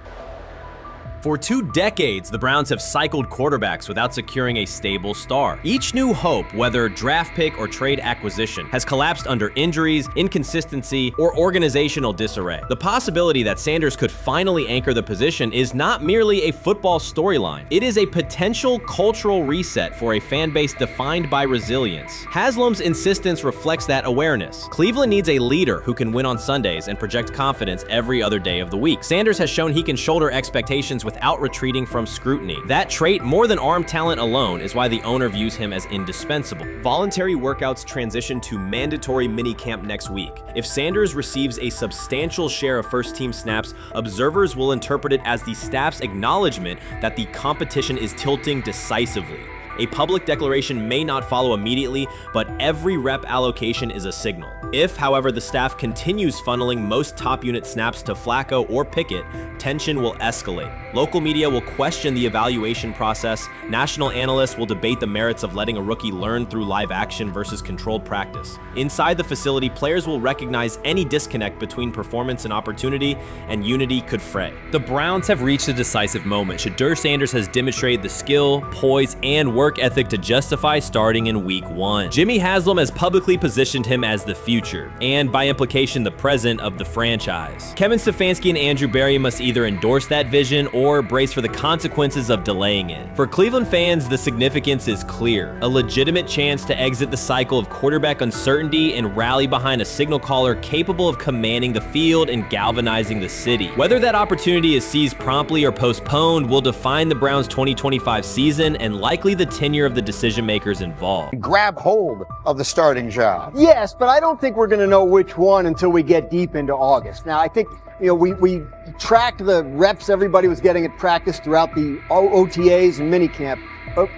For 2 decades, the Browns have cycled quarterbacks without securing a stable star. Each new hope, whether draft pick or trade acquisition, has collapsed under injuries, inconsistency, or organizational disarray. The possibility that Sanders could finally anchor the position is not merely a football storyline. It is a potential cultural reset for a fan base defined by resilience. Haslam's insistence reflects that awareness. Cleveland needs a leader who can win on Sundays and project confidence every other day of the week. Sanders has shown he can shoulder expectations without retreating from scrutiny. That trait, more than arm talent alone, is why the owner views him as indispensable. Voluntary workouts transition to mandatory minicamp next week. If Sanders receives a substantial share of first-team snaps, observers will interpret it as the staff's acknowledgement that the competition is tilting decisively. A public declaration may not follow immediately, but every rep allocation is a signal. If, however, the staff continues funneling most top unit snaps to Flacco or Pickett, tension will escalate. Local media will question the evaluation process. National analysts will debate the merits of letting a rookie learn through live action versus controlled practice. Inside the facility, players will recognize any disconnect between performance and opportunity, and unity could fray. The Browns have reached a decisive moment. Shedeur Sanders has demonstrated the skill, poise, and work ethic to justify starting in Week 1. Jimmy Haslam has publicly positioned him as the future, and by implication the present, of the franchise. Kevin Stefanski and Andrew Barry must either endorse that vision or brace for the consequences of delaying it. For Cleveland fans, the significance is clear. A legitimate chance to exit the cycle of quarterback uncertainty and rally behind a signal caller capable of commanding the field and galvanizing the city. Whether that opportunity is seized promptly or postponed will define the Browns' 2025 season and likely the tenure of the decision makers involved. Grab hold of the starting job. Yes, but I don't think we're going to know which one until we get deep into August. Now, I think, we tracked the reps everybody was getting at practice throughout the OTAs and minicamp. But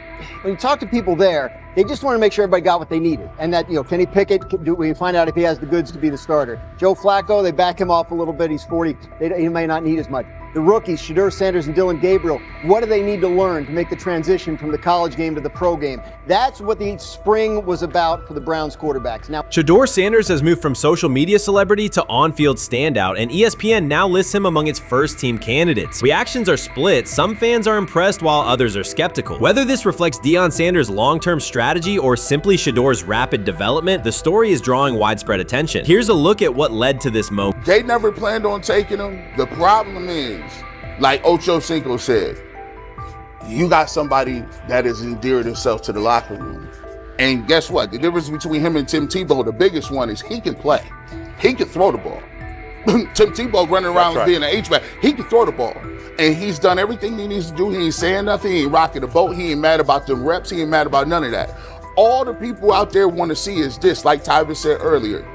when you talk to people there, they just want to make sure everybody got what they needed. And that, Kenny Pickett, we find out if he has the goods to be the starter. Joe Flacco, they back him off a little bit. He's 40. He may not need as much. The rookies, Shedeur Sanders and Dillon Gabriel, what do they need to learn to make the transition from the college game to the pro game? That's what the spring was about for the Browns quarterbacks. Now, Shedeur Sanders has moved from social media celebrity to on-field standout, and ESPN now lists him among its first-team candidates. Reactions are split. Some fans are impressed while others are skeptical. Whether this reflects Deion Sanders' long-term strategy or simply Shedeur's rapid development, the story is drawing widespread attention. Here's a look at what led to this moment. They never planned on taking him. The problem is, like Ocho Cinco said, you got somebody that has endeared himself to the locker room. And guess what? The difference between him and Tim Tebow, the biggest one, is he can play. He can throw the ball. Tim Tebow running around being an H-back. He can throw the ball. And he's done everything he needs to do. He ain't saying nothing. He ain't rocking the boat. He ain't mad about the reps. He ain't mad about none of that. All the people out there want to see is this, like Tyver said earlier.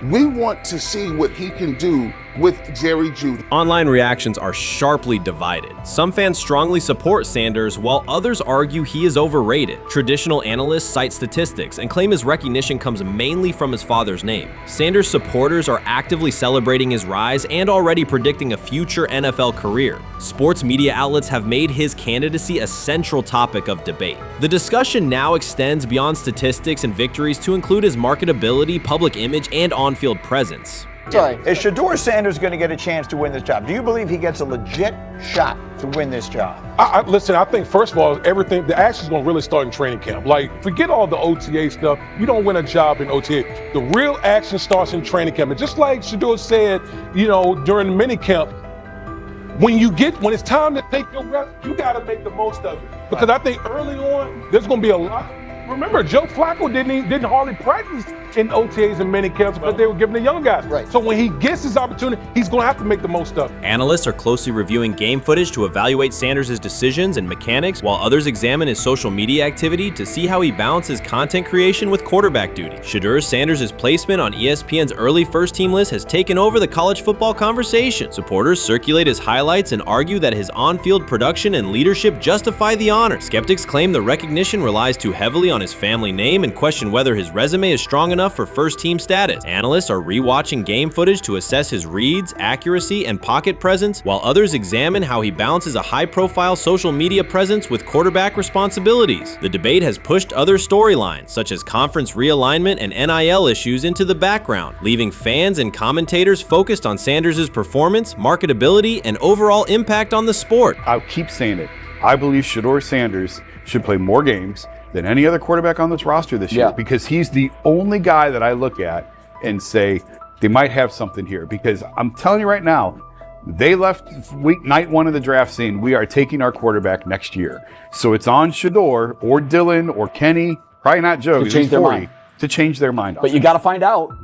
We want to see what he can do with Jerry Jeudy. Online reactions are sharply divided. Some fans strongly support Sanders, while others argue he is overrated. Traditional analysts cite statistics and claim his recognition comes mainly from his father's name. Sanders supporters are actively celebrating his rise and already predicting a future NFL career. Sports media outlets have made his candidacy a central topic of debate. The discussion now extends beyond statistics and victories to include his marketability, public image, and on-field presence. Sorry, is Shedeur Sanders going to get a chance to win this job? Do you believe he gets a legit shot to win this job? Listen, I think, first of all, the action's going to really start in training camp. Like, forget all the OTA stuff. You don't win a job in OTA. The real action starts in training camp. And just like Shedeur said, during the mini camp, when it's time to take your reps, you got to make the most of it. Because I think early on, there's going to be a lot. Remember, Joe Flacco didn't hardly practice in OTAs and mini camps because they were giving the young guys. Right. So when he gets his opportunity, he's going to have to make the most of it. Analysts are closely reviewing game footage to evaluate Sanders' decisions and mechanics, while others examine his social media activity to see how he balances content creation with quarterback duty. Shedeur Sanders' placement on ESPN's early first-team list has taken over the college football conversation. Supporters circulate his highlights and argue that his on-field production and leadership justify the honor. Skeptics claim the recognition relies too heavily on his family name and question whether his resume is strong enough for first-team status. Analysts are rewatching game footage to assess his reads, accuracy, and pocket presence, while others examine how he balances a high-profile social media presence with quarterback responsibilities. The debate has pushed other storylines, such as conference realignment and NIL issues, into the background, leaving fans and commentators focused on Sanders' performance, marketability, and overall impact on the sport. I'll keep saying it. I believe Shedeur Sanders should play more games than any other quarterback on this roster this year, because he's the only guy that I look at and say they might have something here. Because I'm telling you right now, they left night one of the draft saying we are taking our quarterback next year. So it's on Shedeur or Dillon or Kenny, probably not Joe, to change their mind. To change their mind. But you got to find out.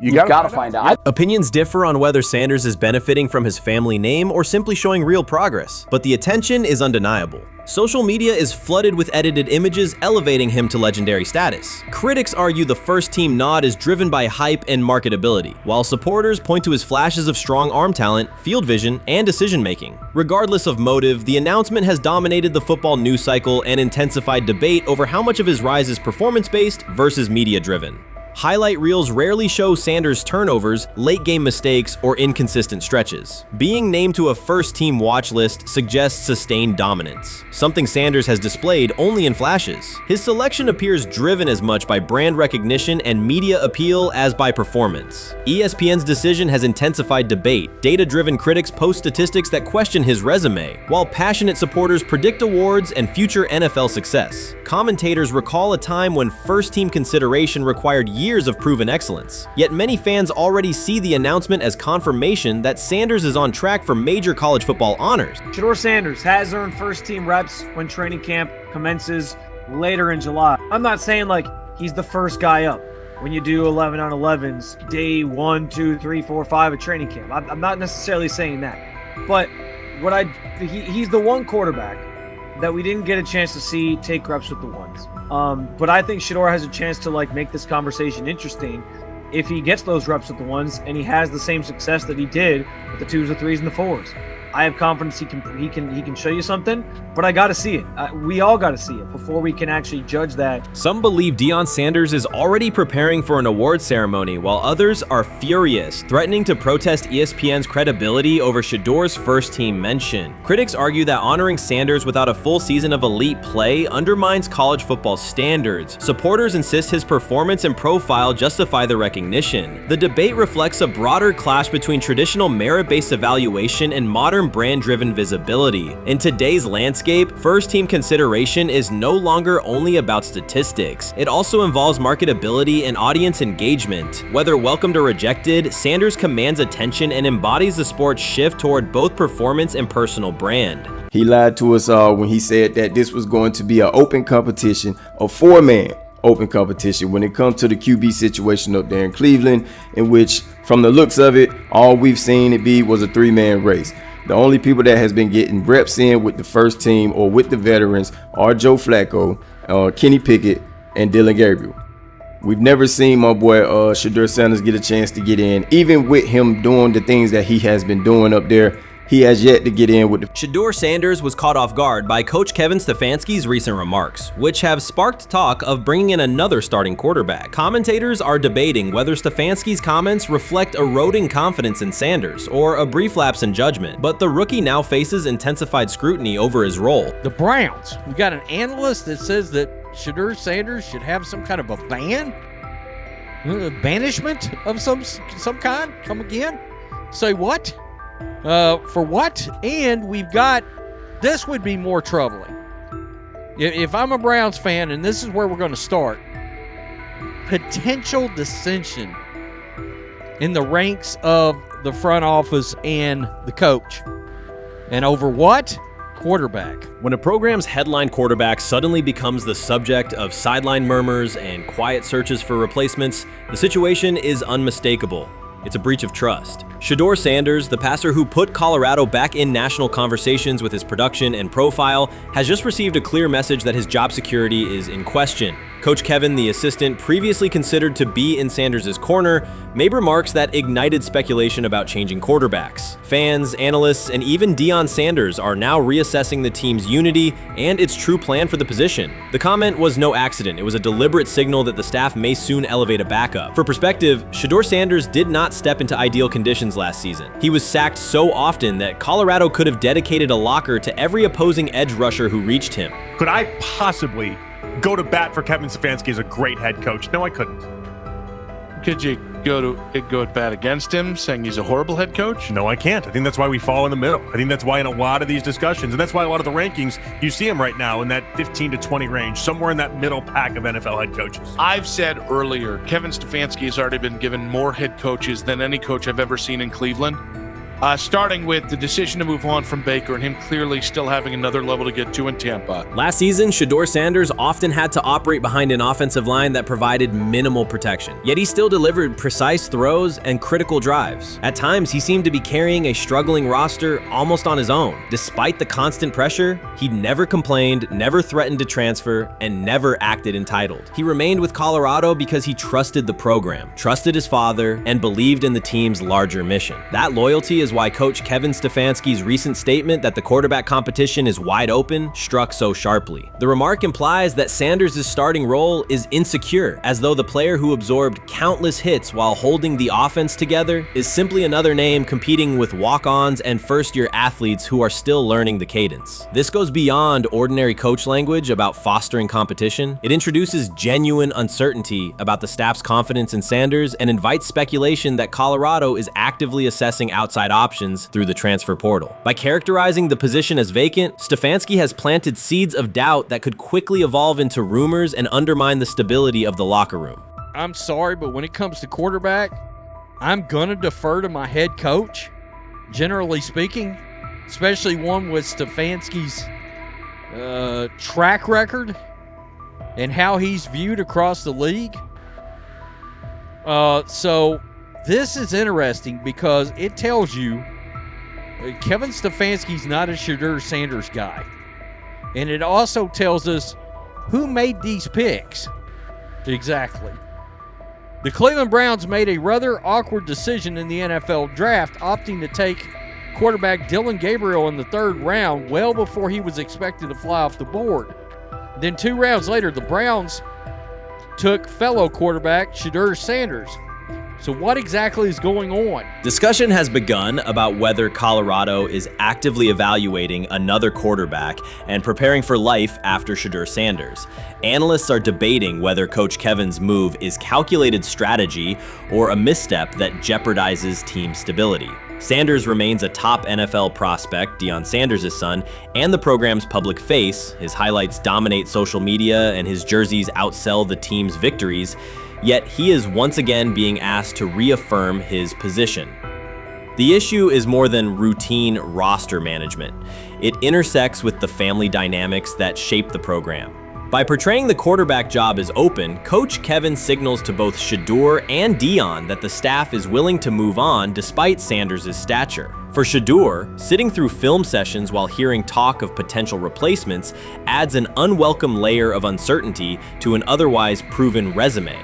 You gotta find out. Opinions differ on whether Sanders is benefiting from his family name or simply showing real progress, but the attention is undeniable. Social media is flooded with edited images elevating him to legendary status. Critics argue the first-team nod is driven by hype and marketability, while supporters point to his flashes of strong arm talent, field vision, and decision-making. Regardless of motive, the announcement has dominated the football news cycle and intensified debate over how much of his rise is performance-based versus media-driven. Highlight reels rarely show Sanders' turnovers, late-game mistakes, or inconsistent stretches. Being named to a first-team watch list suggests sustained dominance, something Sanders has displayed only in flashes. His selection appears driven as much by brand recognition and media appeal as by performance. ESPN's decision has intensified debate. Data-driven critics post statistics that question his resume, while passionate supporters predict awards and future NFL success. Commentators recall a time when first-team consideration required years of proven excellence. Yet many fans already see the announcement as confirmation that Sanders is on track for major college football honors. Shedeur Sanders has earned first-team reps when training camp commences later in July. I'm not saying like he's the first guy up when you do 11 on 11s, day 1, 2, 3, 4, 5 at training camp. I'm not necessarily saying that. But he's the one quarterback that we didn't get a chance to see take reps with the ones. But I think Shedeur has a chance to make this conversation interesting if he gets those reps with the ones and he has the same success that he did with the 2s, the 3s, and the 4s. I have confidence he can show you something, but I got to see it. We all got to see it before we can actually judge that. Some believe Deion Sanders is already preparing for an award ceremony, while others are furious, threatening to protest ESPN's credibility over Shedeur's first-team mention. Critics argue that honoring Sanders without a full season of elite play undermines college football standards. Supporters insist his performance and profile justify the recognition. The debate reflects a broader clash between traditional merit-based evaluation and modern brand-driven visibility. In today's landscape, first-team consideration is no longer only about statistics. It also involves marketability and audience engagement. Whether welcomed or rejected, Sanders commands attention and embodies the sport's shift toward both performance and personal brand. He lied to us all when he said that this was going to be an open competition of 4-man open competition when it comes to the QB situation up there in Cleveland, in which, from the looks of it, all we've seen it be was a 3-man race. The only people that has been getting reps in with the first team or with the veterans are Joe Flacco, Kenny Pickett, and Dillon Gabriel. We've never seen my boy Shedeur Sanders get a chance to get in. Even with him doing the things that he has been doing up there, he has yet to get in with the... Shedeur Sanders was caught off guard by Coach Kevin Stefanski's recent remarks, which have sparked talk of bringing in another starting quarterback. Commentators are debating whether Stefanski's comments reflect eroding confidence in Sanders or a brief lapse in judgment, but the rookie now faces intensified scrutiny over his role. The Browns, we got an analyst that says that Shedeur Sanders should have some kind of a ban? Banishment of some kind? Come again? Say what? For what? And we've got, this would be more troubling. If I'm a Browns fan, and this is where we're going to start, potential dissension in the ranks of the front office and the coach. And over what? Quarterback. When a program's headline quarterback suddenly becomes the subject of sideline murmurs and quiet searches for replacements, the situation is unmistakable. It's a breach of trust. Shedeur Sanders, the passer who put Colorado back in national conversations with his production and profile, has just received a clear message that his job security is in question. Coach Kevin, the assistant previously considered to be in Sanders' corner, made remarks that ignited speculation about changing quarterbacks. Fans, analysts, and even Deion Sanders are now reassessing the team's unity and its true plan for the position. The comment was no accident. It was a deliberate signal that the staff may soon elevate a backup. For perspective, Shedeur Sanders did not step into ideal conditions last season. He was sacked so often that Colorado could have dedicated a locker to every opposing edge rusher who reached him. Could I possibly go to bat for Kevin Stefanski as a great head coach? No, I couldn't. Could you go at bat against him, saying he's a horrible head coach? No, I can't. I think that's why we fall in the middle. I think that's why in a lot of these discussions, and that's why a lot of the rankings, you see him right now in that 15 to 20 range, somewhere in that middle pack of NFL head coaches. I've said earlier, Kevin Stefanski has already been given more head coaches than any coach I've ever seen in Cleveland. Starting with the decision to move on from Baker and him clearly still having another level to get to in Tampa. Last season, Shedeur Sanders often had to operate behind an offensive line that provided minimal protection, yet he still delivered precise throws and critical drives. At times, he seemed to be carrying a struggling roster almost on his own. Despite the constant pressure, he never complained, never threatened to transfer, and never acted entitled. He remained with Colorado because he trusted the program, trusted his father, and believed in the team's larger mission. That loyalty is why Coach Kevin Stefanski's recent statement that the quarterback competition is wide open struck so sharply. The remark implies that Sanders' starting role is insecure, as though the player who absorbed countless hits while holding the offense together is simply another name competing with walk-ons and first-year athletes who are still learning the cadence. This goes beyond ordinary coach language about fostering competition. It introduces genuine uncertainty about the staff's confidence in Sanders and invites speculation that Colorado is actively assessing outside options through the transfer portal. By characterizing the position as vacant, Stefanski has planted seeds of doubt that could quickly evolve into rumors and undermine the stability of the locker room. I'm sorry, but when it comes to quarterback, I'm gonna defer to my head coach, generally speaking, especially one with Stefanski's track record and how he's viewed across the league. So this is interesting because it tells you Kevin Stefanski's not a Shedeur Sanders guy. And it also tells us who made these picks. Exactly. The Cleveland Browns made a rather awkward decision in the NFL draft, opting to take quarterback Dillon Gabriel in the 3rd round well before he was expected to fly off the board. Then 2 rounds later, the Browns took fellow quarterback Shedeur Sanders. So what exactly is going on? Discussion has begun about whether Colorado is actively evaluating another quarterback and preparing for life after Shedeur Sanders. Analysts are debating whether Coach Kevin's move is calculated strategy or a misstep that jeopardizes team stability. Sanders remains a top NFL prospect, Deion Sanders' son, and the program's public face. His highlights dominate social media and his jerseys outsell the team's victories. Yet he is once again being asked to reaffirm his position. The issue is more than routine roster management. It intersects with the family dynamics that shape the program. By portraying the quarterback job as open, Coach Kevin signals to both Shedeur and Dillon that the staff is willing to move on despite Sanders' stature. For Shedeur, sitting through film sessions while hearing talk of potential replacements adds an unwelcome layer of uncertainty to an otherwise proven resume.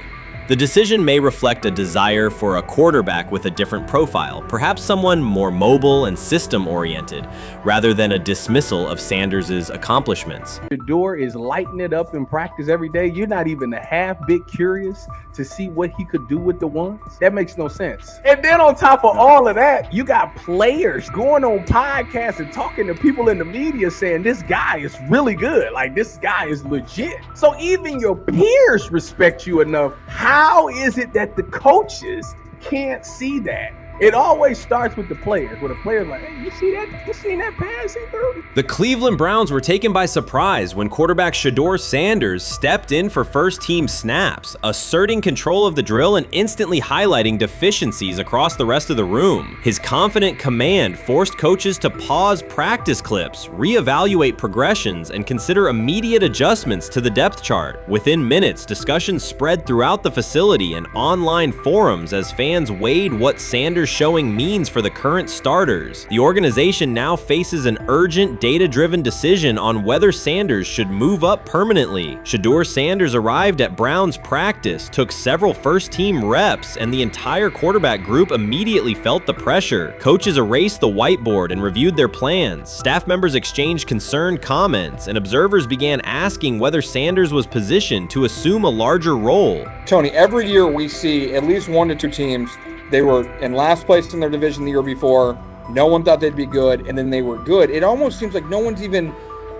The decision may reflect a desire for a quarterback with a different profile, perhaps someone more mobile and system-oriented, rather than a dismissal of Sanders' accomplishments. Shedeur is lighting it up in practice every day. You're not even a half bit curious to see what he could do with the ones. That makes no sense. And then on top of all of that, you got players going on podcasts and talking to people in the media saying this guy is really good. Like, this guy is legit. So even your peers respect you enough. How is it that the coaches can't see that? It always starts with the players, where the players like, hey, you see that? You seen that pass he threw? The Cleveland Browns were taken by surprise when quarterback Shedeur Sanders stepped in for first-team snaps, asserting control of the drill and instantly highlighting deficiencies across the rest of the room. His confident command forced coaches to pause practice clips, reevaluate progressions, and consider immediate adjustments to the depth chart. Within minutes, discussions spread throughout the facility and online forums as fans weighed what Sanders' showing means for the current starters. The organization now faces an urgent, data-driven decision on whether Sanders should move up permanently. Shedeur Sanders arrived at Browns practice, took several first-team reps, and the entire quarterback group immediately felt the pressure. Coaches erased the whiteboard and reviewed their plans. Staff members exchanged concerned comments, and observers began asking whether Sanders was positioned to assume a larger role. Tony, every year we see at least 1 to 2 teams. They were in last place in their division the year before. No one thought they'd be good, and then they were good. It almost seems like no one's even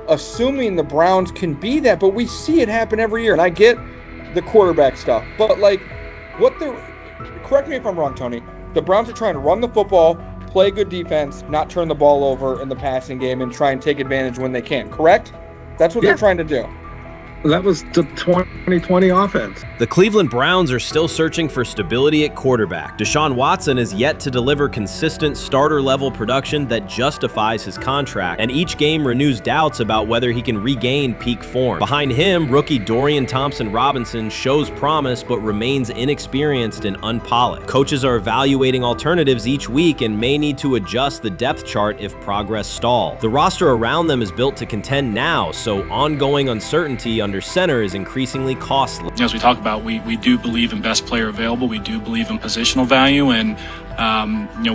assuming the Browns can be that, but we see it happen every year. And I get the quarterback stuff, but like, correct me if I'm wrong, Tony. The Browns are trying to run the football, play good defense, not turn the ball over in the passing game, and try and take advantage when they can, correct? That's what they're trying to do. That was the 2020 offense. The Cleveland Browns are still searching for stability at quarterback. Deshaun Watson is yet to deliver consistent starter-level production that justifies his contract, and each game renews doubts about whether he can regain peak form. Behind him, rookie Dorian Thompson-Robinson shows promise but remains inexperienced and unpolished. Coaches are evaluating alternatives each week and may need to adjust the depth chart if progress stalls. The roster around them is built to contend now, so ongoing uncertainty under center is increasingly costly. As we talk about, we do believe in best player available. We do believe in positional value, and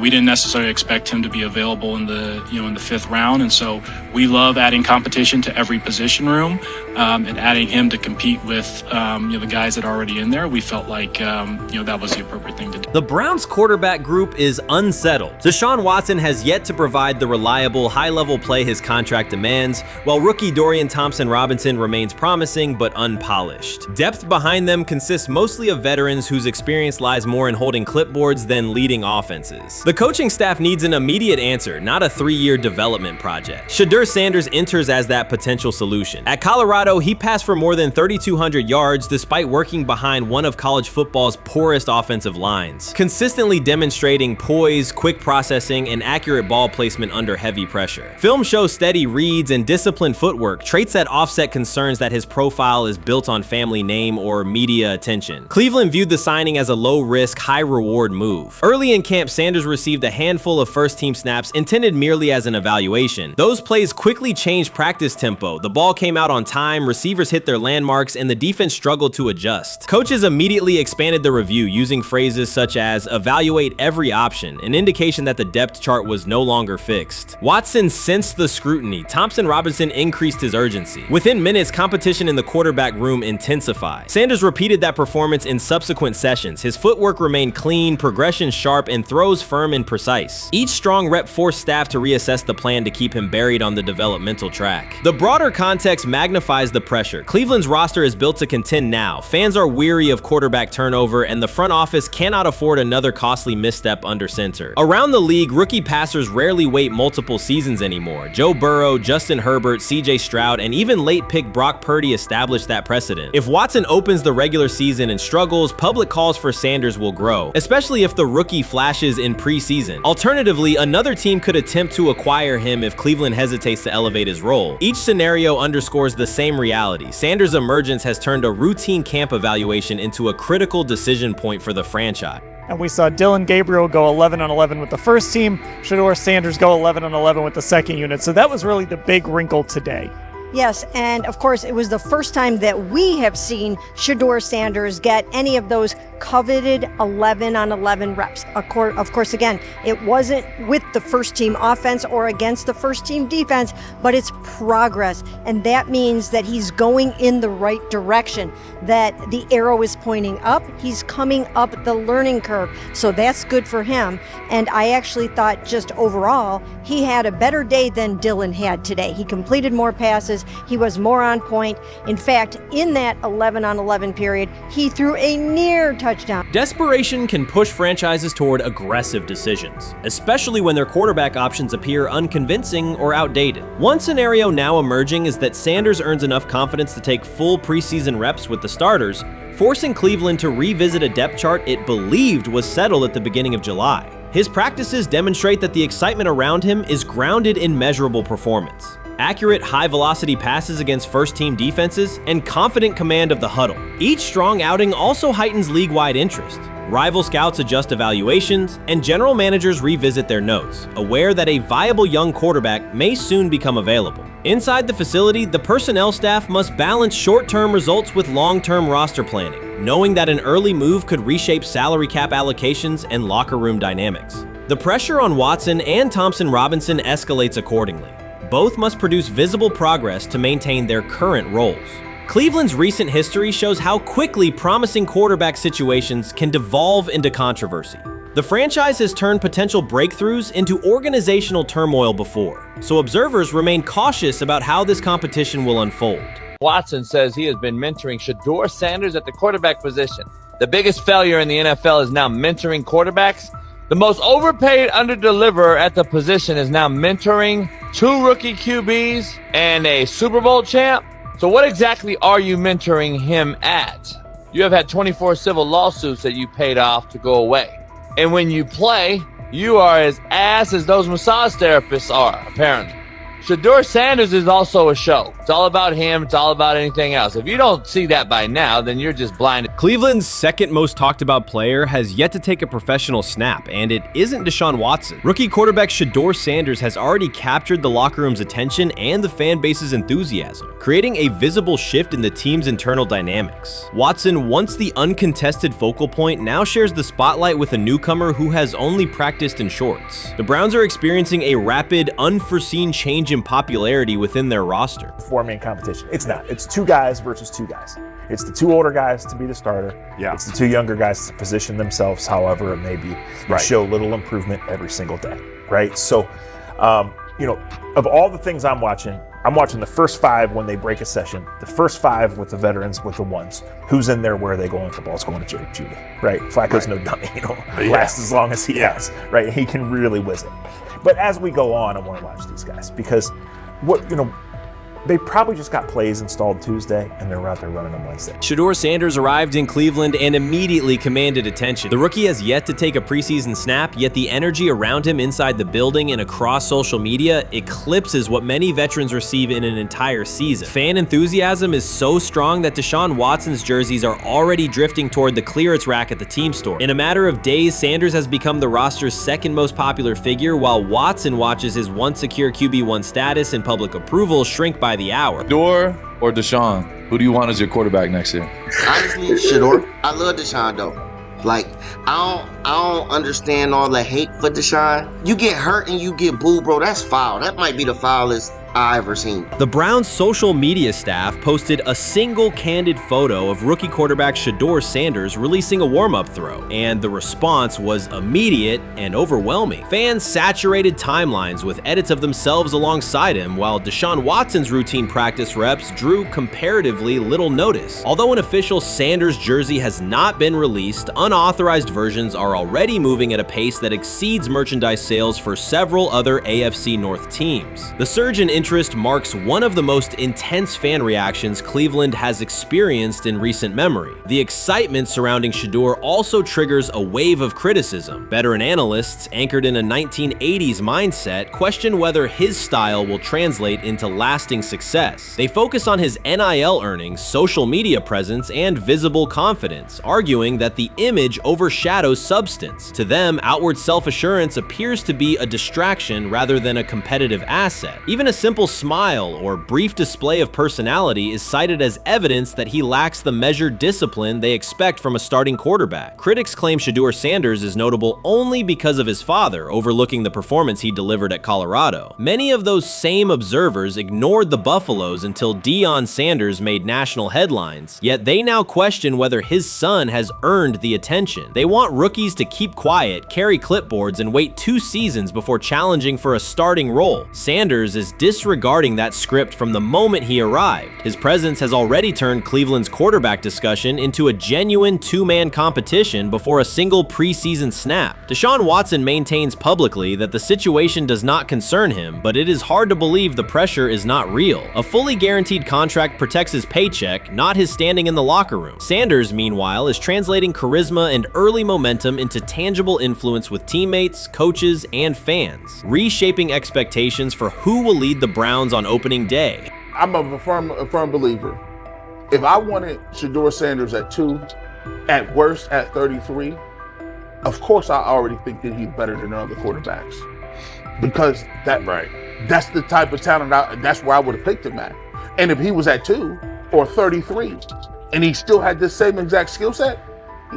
we didn't necessarily expect him to be available in the in the 5th round, and so we love adding competition to every position room and adding him to compete with the guys that are already in there. We felt like that was the appropriate thing to do. The Browns quarterback group is unsettled. Deshaun Watson has yet to provide the reliable, high-level play his contract demands, while rookie Dorian Thompson-Robinson remains promising but unpolished. Depth behind them consists mostly of veterans whose experience lies more in holding clipboards than leading offenses. The coaching staff needs an immediate answer, not a 3-year development project. Shedeur Sanders enters as that potential solution. At Colorado, he passed for more than 3,200 yards despite working behind one of college football's poorest offensive lines, consistently demonstrating poise, quick processing, and accurate ball placement under heavy pressure. Film shows steady reads and disciplined footwork, traits that offset concerns that his profile is built on family name or media attention. Cleveland viewed the signing as a low-risk, high-reward move. Early in camp, Sanders received a handful of first-team snaps intended merely as an evaluation. Those plays quickly changed practice tempo. The ball came out on time, receivers hit their landmarks, and the defense struggled to adjust. Coaches immediately expanded the review using phrases such as evaluate every option, an indication that the depth chart was no longer fixed. Watson sensed the scrutiny. Thompson-Robinson increased his urgency. Within minutes, competition in the quarterback room intensified. Sanders repeated that performance in subsequent sessions. His footwork remained clean, progression sharp, and throws firm and precise. Each strong rep forced staff to reassess the plan to keep him buried on the developmental track. The broader context magnifies the pressure. Cleveland's roster is built to contend now. Fans are weary of quarterback turnover, and the front office cannot afford another costly misstep under center. Around the league, rookie passers rarely wait multiple seasons anymore. Joe Burrow, Justin Herbert, CJ Stroud, and even late pick Brock Purdy established that precedent. If Watson opens the regular season and struggles, public calls for Sanders will grow, especially if the rookie flashes in preseason. Alternatively, another team could attempt to acquire him if Cleveland hesitates to elevate his role. Each scenario underscores the same reality. Sanders' emergence has turned a routine camp evaluation into a critical decision point for the franchise. And we saw Dillon Gabriel go 11-on-11 with the first team, Shedeur Sanders go 11-on-11 with the second unit. So that was really the big wrinkle today. Yes, and of course, it was the first time that we have seen Shedeur Sanders get any of those coveted 11-on-11 reps. Of course, again, it wasn't with the first team offense or against the first team defense, but it's progress. And that means that he's going in the right direction, that the arrow is pointing up. He's coming up the learning curve. So that's good for him. And I actually thought just overall, he had a better day than Dillon had today. He completed more passes. He was more on point. In fact, in that 11-on-11 period, he threw a near touchdown. Desperation can push franchises toward aggressive decisions, especially when their quarterback options appear unconvincing or outdated. One scenario now emerging is that Sanders earns enough confidence to take full preseason reps with the starters, forcing Cleveland to revisit a depth chart it believed was settled at the beginning of July. His practices demonstrate that the excitement around him is grounded in measurable performance. Accurate, high-velocity passes against first-team defenses, and confident command of the huddle. Each strong outing also heightens league-wide interest. Rival scouts adjust evaluations, and general managers revisit their notes, aware that a viable young quarterback may soon become available. Inside the facility, the personnel staff must balance short-term results with long-term roster planning, knowing that an early move could reshape salary cap allocations and locker room dynamics. The pressure on Watson and Thompson Robinson escalates accordingly. Both must produce visible progress to maintain their current roles. Cleveland's recent history shows how quickly promising quarterback situations can devolve into controversy. The franchise has turned potential breakthroughs into organizational turmoil before, so observers remain cautious about how this competition will unfold. Watson says he has been mentoring Shedeur Sanders at the quarterback position. The biggest failure in the NFL is now mentoring quarterbacks. The most overpaid underdeliverer at the position is now mentoring 2 rookie QBs and a Super Bowl champ. So what exactly are you mentoring him at? You have had 24 civil lawsuits that you paid off to go away. And when you play, you are as ass as those massage therapists are, apparently. Shedeur Sanders is also a show. It's all about him. It's all about anything else. If you don't see that by now, then you're just blinded. Cleveland's second most talked about player has yet to take a professional snap, and it isn't Deshaun Watson. Rookie quarterback Shedeur Sanders has already captured the locker room's attention and the fan base's enthusiasm, creating a visible shift in the team's internal dynamics. Watson, once the uncontested focal point, now shares the spotlight with a newcomer who has only practiced in shorts. The Browns are experiencing a rapid, unforeseen change in popularity within their roster. Four-man competition. It's not. It's 2 guys versus 2 guys. It's the 2 older guys to be the starter. Yeah. It's the 2 younger guys to position themselves however it may be. Right. Show little improvement every single day. Right. So, of all the things I'm watching the first 5 when they break a session, the first 5 with the veterans, with the ones. Who's in there? Where are they going? The ball's going to Jerry Judy. Right. Flacco's no dummy. Lasts as long as he has. Right. He can really whiz it. But as we go on, I want to watch these guys because they probably just got plays installed Tuesday and they're out there running on Wednesday. Shedeur Sanders arrived in Cleveland and immediately commanded attention. The rookie has yet to take a preseason snap, yet the energy around him inside the building and across social media eclipses what many veterans receive in an entire season. Fan enthusiasm is so strong that Deshaun Watson's jerseys are already drifting toward the clearance rack at the team store. In a matter of days, Sanders has become the roster's second most popular figure, while Watson watches his once secure QB1 status and public approval shrink by the hour. Shedeur or Deshaun? Who do you want as your quarterback next year? Honestly, Shedeur. I love Deshaun though. Like, I don't understand all the hate for Deshaun. You get hurt and you get booed, bro. That's foul. That might be the foulest I ever seen. The Browns' social media staff posted a single candid photo of rookie quarterback Shedeur Sanders releasing a warm-up throw, and the response was immediate and overwhelming. Fans saturated timelines with edits of themselves alongside him, while Deshaun Watson's routine practice reps drew comparatively little notice. Although an official Sanders jersey has not been released, unauthorized versions are already moving at a pace that exceeds merchandise sales for several other AFC North teams. The surge in interest marks one of the most intense fan reactions Cleveland has experienced in recent memory. The excitement surrounding Shedeur also triggers a wave of criticism. Veteran analysts, anchored in a 1980s mindset, question whether his style will translate into lasting success. They focus on his NIL earnings, social media presence, and visible confidence, arguing that the image overshadows substance. To them, outward self-assurance appears to be a distraction rather than a competitive asset. Even a simple smile or brief display of personality is cited as evidence that he lacks the measured discipline they expect from a starting quarterback. Critics claim Shedeur Sanders is notable only because of his father overlooking the performance he delivered at Colorado. Many of those same observers ignored the Buffaloes until Dillon Sanders made national headlines, yet they now question whether his son has earned the attention. They want rookies to keep quiet, carry clipboards, and wait 2 seasons before challenging for a starting role. Sanders is disregarding that script from the moment he arrived. His presence has already turned Cleveland's quarterback discussion into a genuine 2-man competition before a single preseason snap. Deshaun Watson maintains publicly that the situation does not concern him, but it is hard to believe the pressure is not real. A fully guaranteed contract protects his paycheck, not his standing in the locker room. Sanders, meanwhile, is translating charisma and early momentum into tangible influence with teammates, coaches, and fans, reshaping expectations for who will lead the Browns on opening day. I'm a firm believer. If I wanted Shedeur Sanders at 2, at worst at 33, of course I already think that he's better than other quarterbacks. Because that's the type of talent, that's where I would have picked him at. And if he was at 2 or 33, and he still had this same exact skill set,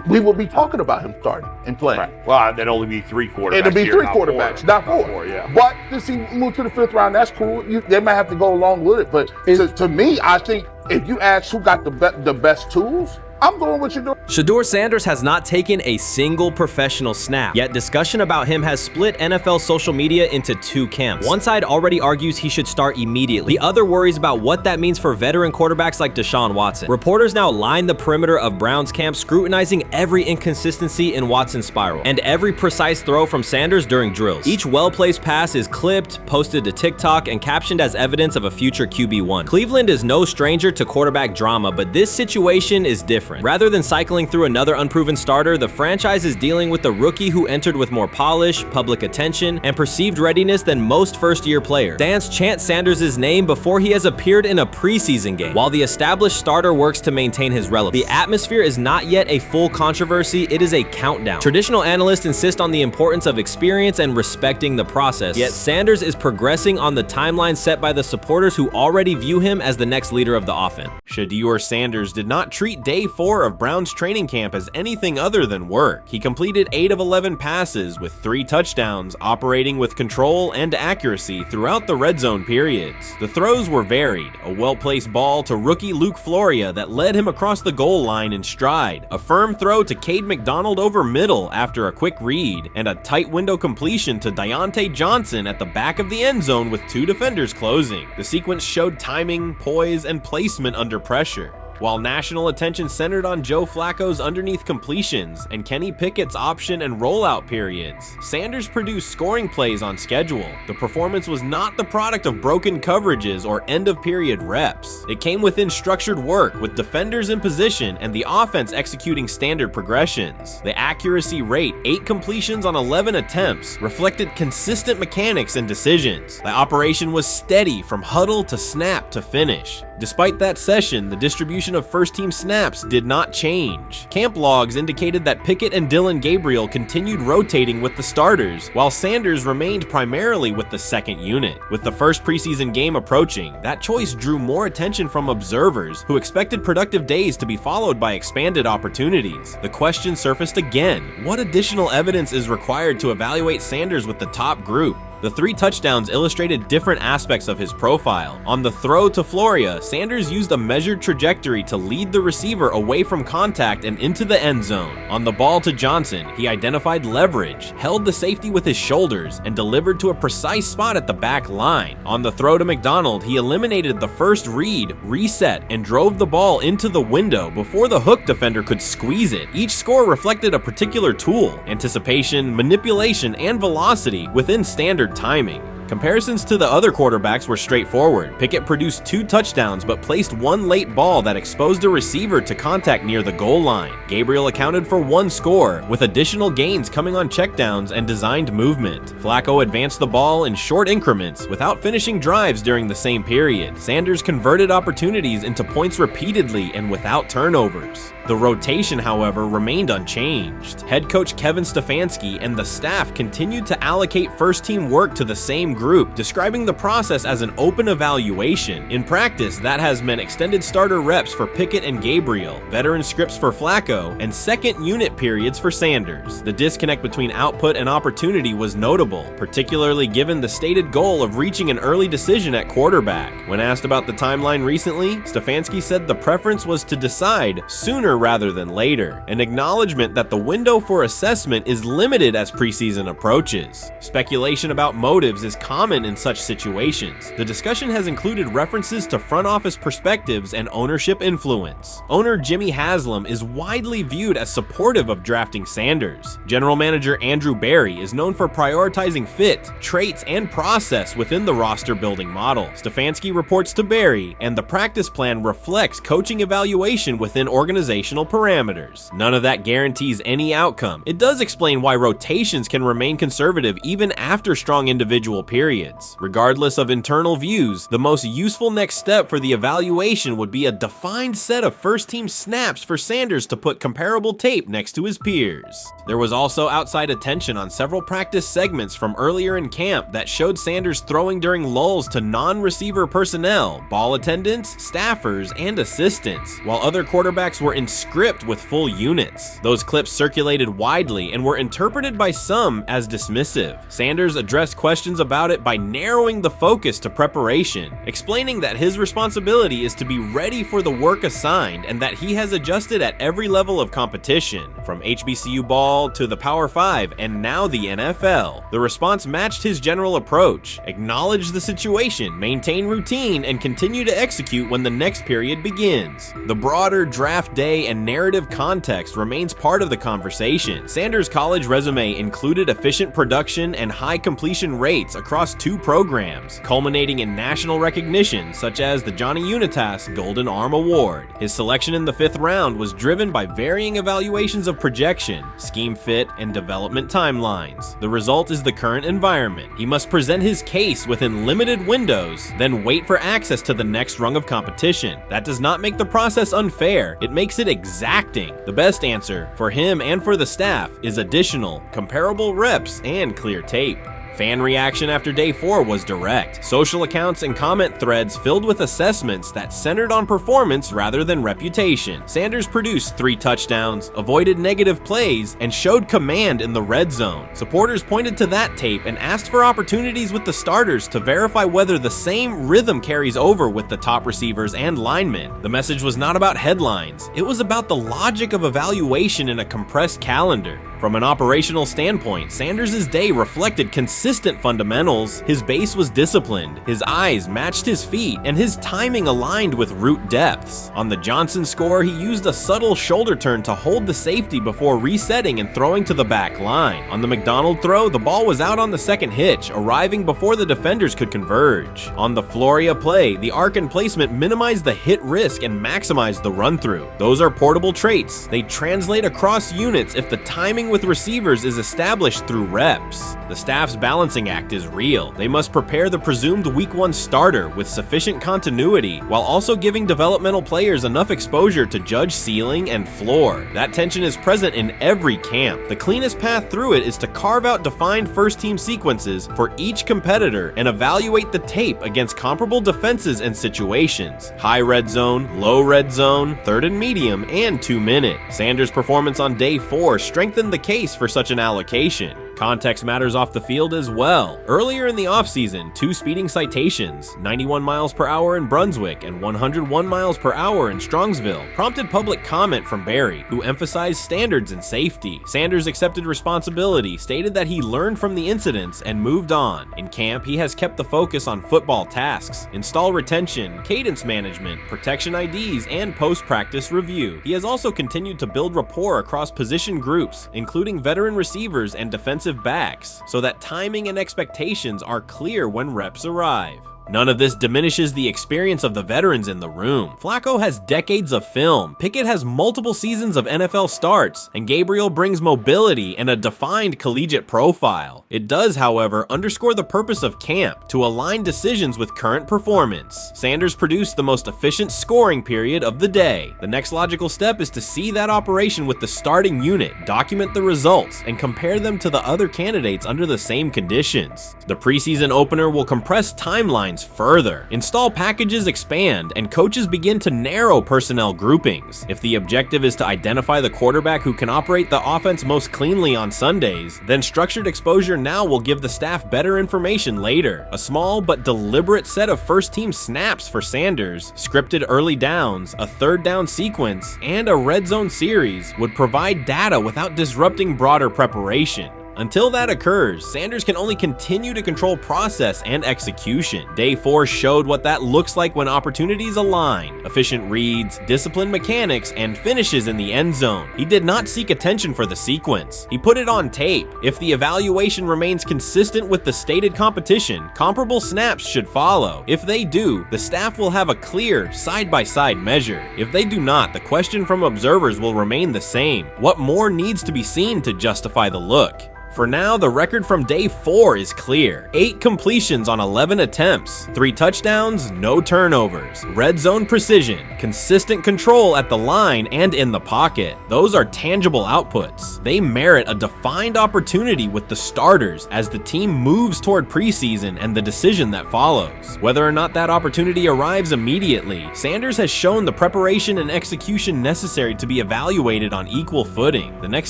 we would be talking about him starting and playing. Right. Well, that'd only be 3 quarterbacks. It'd be 3 quarterbacks, not 4. Yeah. But since he moved to the 5th round, that's cool. They might have to go along with it. But to me, I think if you ask who got the best tools, I'm going with Shedeur. Shedeur Sanders has not taken a single professional snap, yet discussion about him has split NFL social media into 2 camps. One side already argues he should start immediately. The other worries about what that means for veteran quarterbacks like Deshaun Watson. Reporters now line the perimeter of Browns camp, scrutinizing every inconsistency in Watson's spiral and every precise throw from Sanders during drills. Each well-placed pass is clipped, posted to TikTok, and captioned as evidence of a future QB1. Cleveland is no stranger to quarterback drama, but this situation is different. Rather than cycling through another unproven starter, the franchise is dealing with a rookie who entered with more polish, public attention, and perceived readiness than most first-year players. Fans chant Sanders' name before he has appeared in a preseason game, while the established starter works to maintain his relevance. The atmosphere is not yet a full controversy, it is a countdown. Traditional analysts insist on the importance of experience and respecting the process, yet Sanders is progressing on the timeline set by the supporters who already view him as the next leader of the offense. Shedeur Sanders did not treat Day 4 of Browns training camp as anything other than work. He completed 8 of 11 passes with 3 touchdowns, operating with control and accuracy throughout the red zone periods. The throws were varied, a well-placed ball to rookie Luke Floria that led him across the goal line in stride, a firm throw to Cade McDonald over middle after a quick read, and a tight window completion to Deontay Johnson at the back of the end zone with 2 defenders closing. The sequence showed timing, poise, and placement under pressure. While national attention centered on Joe Flacco's underneath completions and Kenny Pickett's option and rollout periods, Sanders produced scoring plays on schedule. The performance was not the product of broken coverages or end-of-period reps. It came within structured work, with defenders in position and the offense executing standard progressions. The accuracy rate, 8 completions on 11 attempts, reflected consistent mechanics and decisions. The operation was steady from huddle to snap to finish. Despite that session, the distribution of first-team snaps did not change. Camp logs indicated that Pickett and Dillon Gabriel continued rotating with the starters, while Sanders remained primarily with the second unit. With the first preseason game approaching, that choice drew more attention from observers who expected productive days to be followed by expanded opportunities. The question surfaced again: what additional evidence is required to evaluate Sanders with the top group? The 3 touchdowns illustrated different aspects of his profile. On the throw to Floria, Sanders used a measured trajectory to lead the receiver away from contact and into the end zone. On the ball to Johnson, he identified leverage, held the safety with his shoulders, and delivered to a precise spot at the back line. On the throw to McDonald, he eliminated the first read, reset, and drove the ball into the window before the hook defender could squeeze it. Each score reflected a particular tool: anticipation, manipulation, and velocity within standard timing. Comparisons to the other quarterbacks were straightforward. Pickett produced 2 touchdowns but placed 1 late ball that exposed a receiver to contact near the goal line. Gabriel accounted for 1 score, with additional gains coming on checkdowns and designed movement. Flacco advanced the ball in short increments without finishing drives during the same period. Sanders converted opportunities into points repeatedly and without turnovers. The rotation, however, remained unchanged. Head coach Kevin Stefanski and the staff continued to allocate first-team work to the same group, describing the process as an open evaluation. In practice, that has meant extended starter reps for Pickett and Gabriel, veteran scripts for Flacco, and second unit periods for Sanders. The disconnect between output and opportunity was notable, particularly given the stated goal of reaching an early decision at quarterback. When asked about the timeline recently, Stefanski said the preference was to decide sooner rather than later, an acknowledgement that the window for assessment is limited as preseason approaches. Speculation about motives is common in such situations. The discussion has included references to front office perspectives and ownership influence. Owner Jimmy Haslam is widely viewed as supportive of drafting Sanders. General manager Andrew Berry is known for prioritizing fit, traits, and process within the roster building model. Stefanski reports to Berry, and the practice plan reflects coaching evaluation within organizational parameters. None of that guarantees any outcome. It does explain why rotations can remain conservative even after strong individual periods. Regardless of internal views, the most useful next step for the evaluation would be a defined set of first-team snaps for Sanders to put comparable tape next to his peers. There was also outside attention on several practice segments from earlier in camp that showed Sanders throwing during lulls to non-receiver personnel, ball attendants, staffers, and assistants, while other quarterbacks were in script with full units. Those clips circulated widely and were interpreted by some as dismissive. Sanders addressed questions about it by narrowing the focus to preparation, explaining that his responsibility is to be ready for the work assigned and that he has adjusted at every level of competition, from HBCU ball to the Power 5 and now the NFL. The response matched his general approach: acknowledge the situation, maintain routine, and continue to execute when the next period begins. The broader draft day and narrative context remains part of the conversation. Sanders' college resume included efficient production and high completion rates across 2 programs, culminating in national recognition such as the Johnny Unitas Golden Arm Award. His selection in the 5th round was driven by varying evaluations of projection, scheme fit, and development timelines. The result is the current environment. He must present his case within limited windows, then wait for access to the next rung of competition. That does not make the process unfair. It makes it exacting. The best answer for him and for the staff is additional, comparable reps and clear tape. Fan reaction after day 4 was direct. Social accounts and comment threads filled with assessments that centered on performance rather than reputation. Sanders produced 3 touchdowns, avoided negative plays, and showed command in the red zone. Supporters pointed to that tape and asked for opportunities with the starters to verify whether the same rhythm carries over with the top receivers and linemen. The message was not about headlines. It was about the logic of evaluation in a compressed calendar. From an operational standpoint, Sanders' day reflected consistent fundamentals. His base was disciplined, his eyes matched his feet, and his timing aligned with route depths. On the Johnson score, he used a subtle shoulder turn to hold the safety before resetting and throwing to the back line. On the McDonald throw, the ball was out on the second hitch, arriving before the defenders could converge. On the Floria play, the arc and placement minimized the hit risk and maximized the run-through. Those are portable traits. They translate across units if the timing with receivers is established through reps. The staff's balancing act is real. They must prepare the presumed week 1 starter with sufficient continuity while also giving developmental players enough exposure to judge ceiling and floor. That tension is present in every camp. The cleanest path through it is to carve out defined first-team sequences for each competitor and evaluate the tape against comparable defenses and situations: high red zone, low red zone, 3rd and medium, and 2-minute. Sanders' performance on day 4 strengthened the case for such an allocation. Context matters off the field as well. Earlier in the offseason, 2 speeding citations, 91 miles per hour in Brunswick and 101 miles per hour in Strongsville, prompted public comment from Berry, who emphasized standards and safety. Sanders accepted responsibility, stated that he learned from the incidents and moved on. In camp, he has kept the focus on football tasks, install retention, cadence management, protection IDs, and post-practice review. He has also continued to build rapport across position groups, including veteran receivers and defensive defensive backs so that timing and expectations are clear when reps arrive. None of this diminishes the experience of the veterans in the room. Flacco has decades of film, Pickett has multiple seasons of NFL starts, and Gabriel brings mobility and a defined collegiate profile. It does, however, underscore the purpose of camp, to align decisions with current performance. Sanders produced the most efficient scoring period of the day. The next logical step is to see that operation with the starting unit, document the results, and compare them to the other candidates under the same conditions. The preseason opener will compress timelines further. Install packages expand, and coaches begin to narrow personnel groupings. If the objective is to identify the quarterback who can operate the offense most cleanly on Sundays, then structured exposure now will give the staff better information later. A small but deliberate set of first-team snaps for Sanders, scripted early downs, a third down sequence, and a red zone series would provide data without disrupting broader preparation. Until that occurs, Sanders can only continue to control process and execution. Day 4 showed what that looks like when opportunities align. Efficient reads, disciplined mechanics, and finishes in the end zone. He did not seek attention for the sequence. He put it on tape. If the evaluation remains consistent with the stated competition, comparable snaps should follow. If they do, the staff will have a clear, side-by-side measure. If they do not, the question from observers will remain the same. What more needs to be seen to justify the look? For now, the record from day 4 is clear. 8 completions on 11 attempts, 3 touchdowns, no turnovers, red zone precision, consistent control at the line and in the pocket. Those are tangible outputs. They merit a defined opportunity with the starters as the team moves toward preseason and the decision that follows. Whether or not that opportunity arrives immediately, Sanders has shown the preparation and execution necessary to be evaluated on equal footing. The next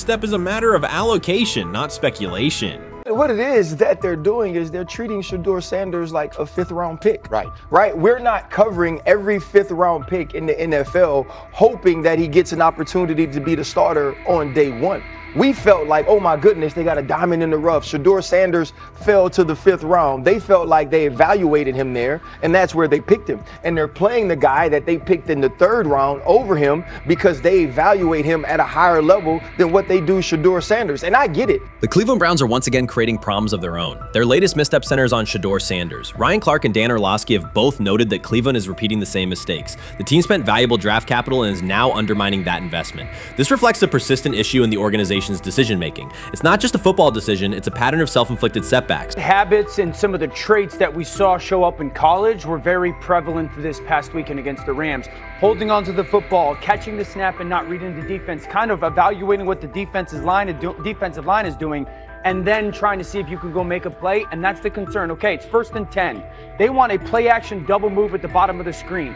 step is a matter of allocation, not speculation. What it is that they're doing is they're treating Shedeur Sanders like a 5th round pick. Right? We're not covering every 5th round pick in the NFL hoping that he gets an opportunity to be the starter on day 1. We felt like, oh my goodness, they got a diamond in the rough. Shedeur Sanders fell to the 5th round. They felt like they evaluated him there, and that's where they picked him. And they're playing the guy that they picked in the 3rd round over him because they evaluate him at a higher level than what they do Shedeur Sanders. And I get it. The Cleveland Browns are once again creating problems of their own. Their latest misstep centers on Shedeur Sanders. Ryan Clark and Dan Orlovsky have both noted that Cleveland is repeating the same mistakes. The team spent valuable draft capital and is now undermining that investment. This reflects a persistent issue in the organization's decision-making. It's not just a football decision, it's a pattern of self-inflicted setbacks. Habits and some of the traits that we saw show up in college were very prevalent this past weekend against the Rams. Holding onto the football, catching the snap and not reading the defense, kind of evaluating what the defensive line is doing, and then trying to see if you can go make a play, and that's the concern. Okay, it's 1st and 10. They want a play-action double move at the bottom of the screen.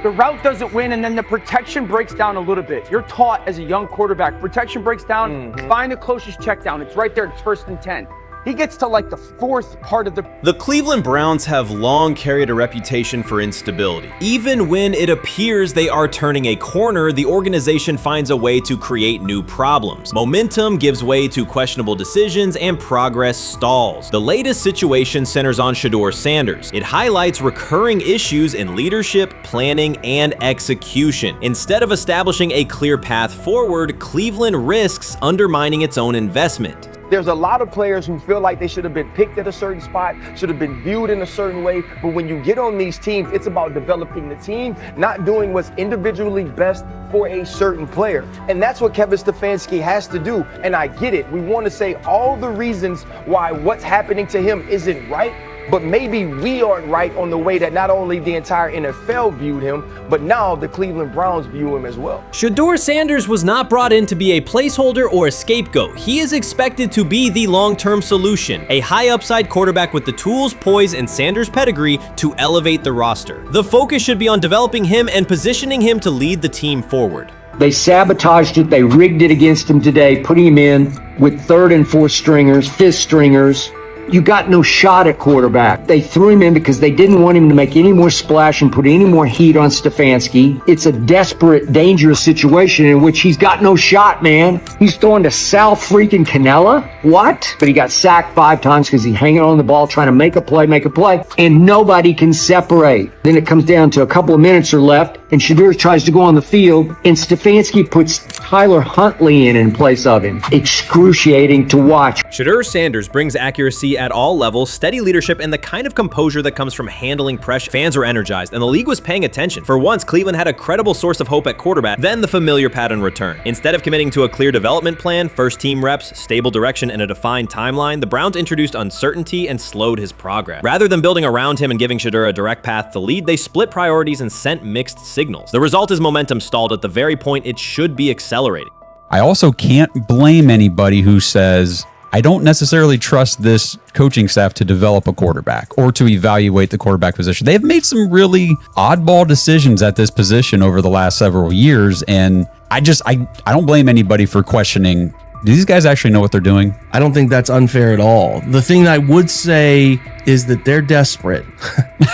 The route doesn't win, and then the protection breaks down a little bit. You're taught as a young quarterback, protection breaks down, find the closest check down. It's right there, it's 1st and 10. He gets to like the 4th part of the... The Cleveland Browns have long carried a reputation for instability. Even when it appears they are turning a corner, the organization finds a way to create new problems. Momentum gives way to questionable decisions and progress stalls. The latest situation centers on Shedeur Sanders. It highlights recurring issues in leadership, planning, and execution. Instead of establishing a clear path forward, Cleveland risks undermining its own investment. There's a lot of players who feel like they should have been picked at a certain spot, should have been viewed in a certain way. But when you get on these teams, it's about developing the team, not doing what's individually best for a certain player. And that's what Kevin Stefanski has to do. And I get it. We want to say all the reasons why what's happening to him isn't right. But maybe we aren't right on the way that not only the entire NFL viewed him, but now the Cleveland Browns view him as well. Shedeur Sanders was not brought in to be a placeholder or a scapegoat. He is expected to be the long-term solution, a high-upside quarterback with the tools, poise, and Sanders' pedigree to elevate the roster. The focus should be on developing him and positioning him to lead the team forward. They sabotaged it. They rigged it against him today, putting him in with 3rd and 4th stringers, 5th stringers. You got no shot at quarterback. They threw him in because they didn't want him to make any more splash and put any more heat on Stefanski. It's a desperate, dangerous situation in which he's got no shot, man. He's throwing to Sal freaking Cannella? What? But he got sacked 5 times because he's hanging on the ball trying to make a play, and nobody can separate. Then it comes down to a couple of minutes are left, and Shedeur tries to go on the field, and Stefanski puts Tyler Huntley in place of him. Excruciating to watch. Shedeur Sanders brings accuracy at all levels, steady leadership, and the kind of composure that comes from handling pressure. Fans were energized, and the league was paying attention. For once, Cleveland had a credible source of hope at quarterback, then the familiar pattern returned. Instead of committing to a clear development plan, first-team reps, stable direction, and a defined timeline, the Browns introduced uncertainty and slowed his progress. Rather than building around him and giving Shedeur a direct path to lead, they split priorities and sent mixed signals. The result is momentum stalled at the very point it should be accelerating. I also can't blame anybody who says, I don't necessarily trust this coaching staff to develop a quarterback or to evaluate the quarterback position. They've made some really oddball decisions at this position over the last several years, and I don't blame anybody for questioning, do these guys actually know what they're doing? I don't think that's unfair at all. The thing I would say is that they're desperate.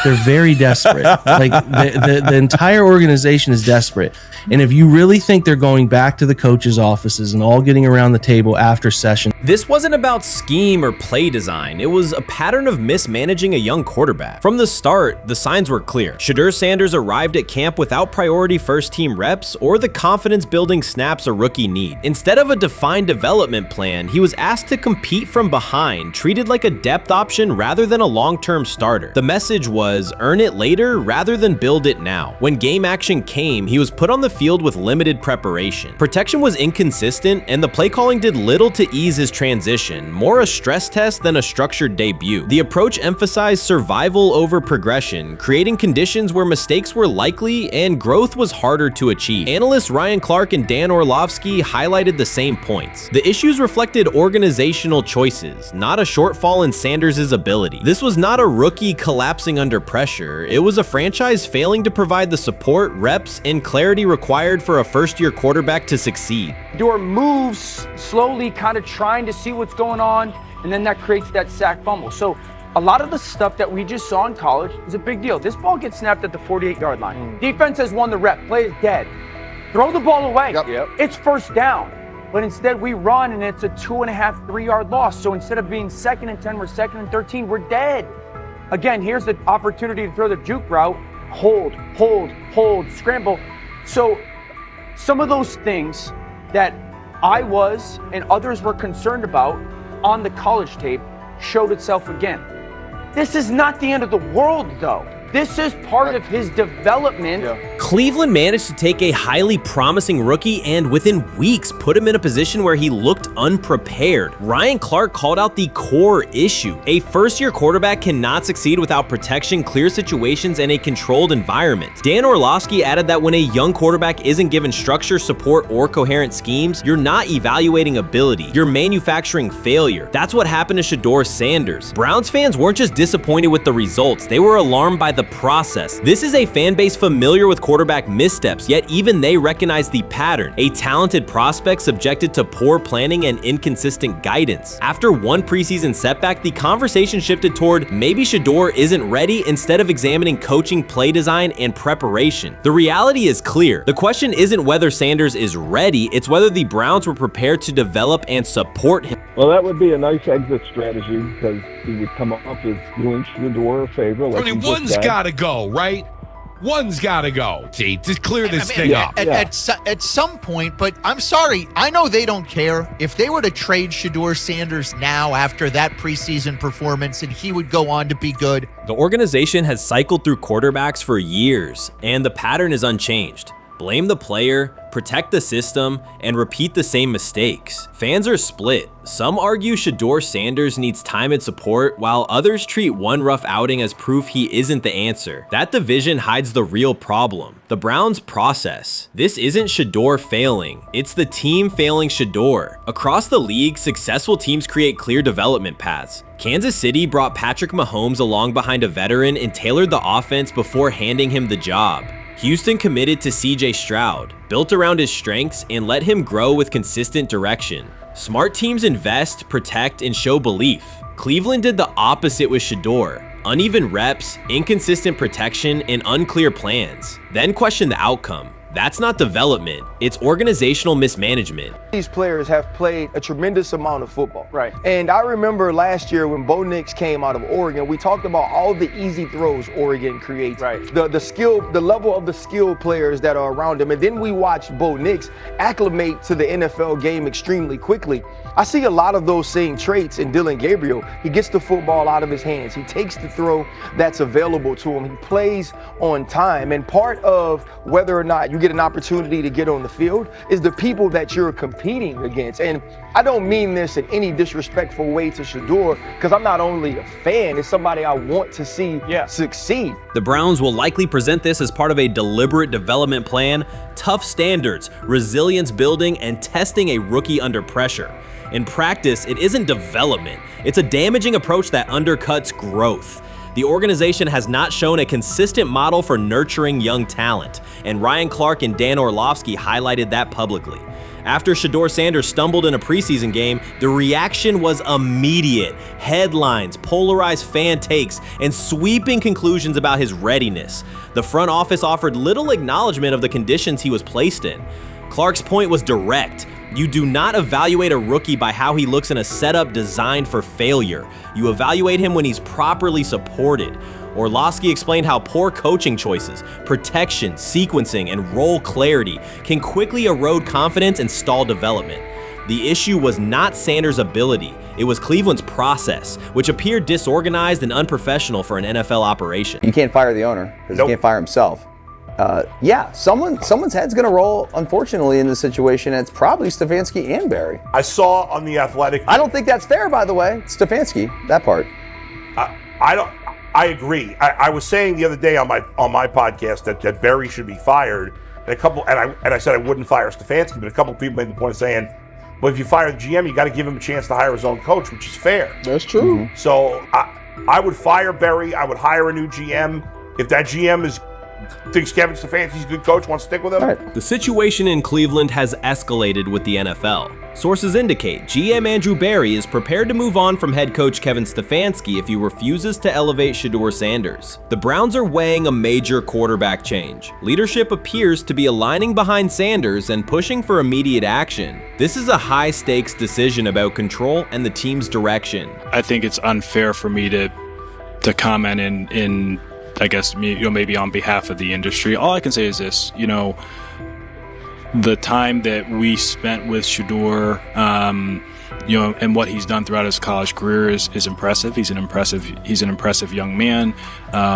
They're very desperate. Like the entire organization is desperate. And if you really think they're going back to the coaches' offices and all getting around the table after session. This wasn't about scheme or play design. It was a pattern of mismanaging a young quarterback. From the start, the signs were clear. Shedeur Sanders arrived at camp without priority first-team reps or the confidence-building snaps a rookie need. Instead of a defined development plan, he was asked to compete from behind, treated like a depth option rather than a long-term starter. The message was, earn it later rather than build it now. When game action came, he was put on the field with limited preparation. Protection was inconsistent, and the play calling did little to ease his transition, more a stress test than a structured debut. The approach emphasized survival over progression, creating conditions where mistakes were likely and growth was harder to achieve. Analysts Ryan Clark and Dan Orlovsky highlighted the same points. The issues reflected organizational choices, not a shortfall in Sanders' ability. This was not a rookie collapsing under pressure. It was a franchise failing to provide the support, reps, and clarity required for a first-year quarterback to succeed. Shedeur moves slowly, kind of trying to see what's going on, and then that creates that sack fumble. So a lot of the stuff that we just saw in college is a big deal. This ball gets snapped at the 48-yard line. Defense has won the rep. Play is dead. Throw the ball away. It's first down. But instead we run and it's a 2.5, 3-yard loss. So instead of being 2nd and 10, we're 2nd and 13, we're dead. Again, here's the opportunity to throw the juke route. Hold, scramble. So some of those things that I was and others were concerned about on the college tape showed itself again. This is not the end of the world, though. This is part of his development. Cleveland managed to take a highly promising rookie and within weeks put him in a position where he looked unprepared. Ryan Clark called out the core issue. A first-year quarterback cannot succeed without protection, clear situations, and a controlled environment. Dan Orlovsky added that when a young quarterback isn't given structure, support, or coherent schemes, you're not evaluating ability, you're manufacturing failure. That's what happened to Shedeur Sanders. Browns fans weren't just disappointed with the results, they were alarmed by the process. This is a fan base familiar with quarterback missteps, yet even they recognize the pattern. A talented prospect subjected to poor planning and inconsistent guidance. After one preseason setback, the conversation shifted toward maybe Shedeur isn't ready instead of examining coaching, play design, and preparation. The reality is clear. The question isn't whether Sanders is ready, it's whether the Browns were prepared to develop and support him. Well, that would be a nice exit strategy because he would come up as doing Shedeur a favor. Like I mean, one's got to go, right? One's got to go, to clear this thing up. At some point, but I'm sorry, I know they don't care. If they were to trade Shedeur Sanders now after that preseason performance and he would go on to be good. The organization has cycled through quarterbacks for years, and the pattern is unchanged. Blame the player, protect the system, and repeat the same mistakes. Fans are split. Some argue Shedeur Sanders needs time and support, while others treat one rough outing as proof he isn't the answer. That division hides the real problem, the Browns' process. This isn't Shedeur failing, it's the team failing Shedeur. Across the league, successful teams create clear development paths. Kansas City brought Patrick Mahomes along behind a veteran and tailored the offense before handing him the job. Houston committed to CJ Stroud, built around his strengths, and let him grow with consistent direction. Smart teams invest, protect, and show belief. Cleveland did the opposite with Shedeur. Uneven reps, inconsistent protection, and unclear plans. Then question the outcome. That's not development, it's organizational mismanagement. These players have played a tremendous amount of football. Right. And I remember last year when Bo Nix came out of Oregon, we talked about all the easy throws Oregon creates. Right. The level of the skill players that are around him. And then we watched Bo Nix acclimate to the NFL game extremely quickly. I see a lot of those same traits in Dillon Gabriel. He gets the football out of his hands. He takes the throw that's available to him. He plays on time. And part of whether or not you get an opportunity to get on the field is the people that you're competing against. And I don't mean this in any disrespectful way to Shedeur, because I'm not only a fan, it's somebody I want to see succeed. The Browns will likely present this as part of a deliberate development plan, tough standards, resilience building, and testing a rookie under pressure. In practice, it isn't development. It's a damaging approach that undercuts growth. The organization has not shown a consistent model for nurturing young talent, and Ryan Clark and Dan Orlovsky highlighted that publicly. After Shedeur Sanders stumbled in a preseason game, the reaction was immediate. Headlines, polarized fan takes, and sweeping conclusions about his readiness. The front office offered little acknowledgement of the conditions he was placed in. Clark's point was direct. You do not evaluate a rookie by how he looks in a setup designed for failure. You evaluate him when he's properly supported. Orlovsky explained how poor coaching choices, protection, sequencing, and role clarity can quickly erode confidence and stall development. The issue was not Sanders' ability, it was Cleveland's process, which appeared disorganized and unprofessional for an NFL operation. You can't fire the owner because he can't fire himself. Someone's head's going to roll, unfortunately, in this situation. It's probably Stefanski and Barry. I saw on The Athletic. I don't think that's fair, by the way. Stefanski, that part. I agree. I was saying the other day on my podcast that Barry should be fired. And I said I wouldn't fire Stefanski, but a couple of people made the point of saying, well, if you fire the GM, you got to give him a chance to hire his own coach, which is fair. That's true. So I would fire Barry. I would hire a new GM. If that GM thinks Kevin Stefanski's a good coach, wants to stick with him. Right. The situation in Cleveland has escalated with the NFL. Sources indicate GM Andrew Barry is prepared to move on from head coach Kevin Stefanski if he refuses to elevate Shedeur Sanders. The Browns are weighing a major quarterback change. Leadership appears to be aligning behind Sanders and pushing for immediate action. This is a high-stakes decision about control and the team's direction. I think it's unfair for me to comment in I guess, maybe on behalf of the industry. All I can say is this, the time that we spent with Shedeur, and what he's done throughout his college career is impressive. He's an impressive young man.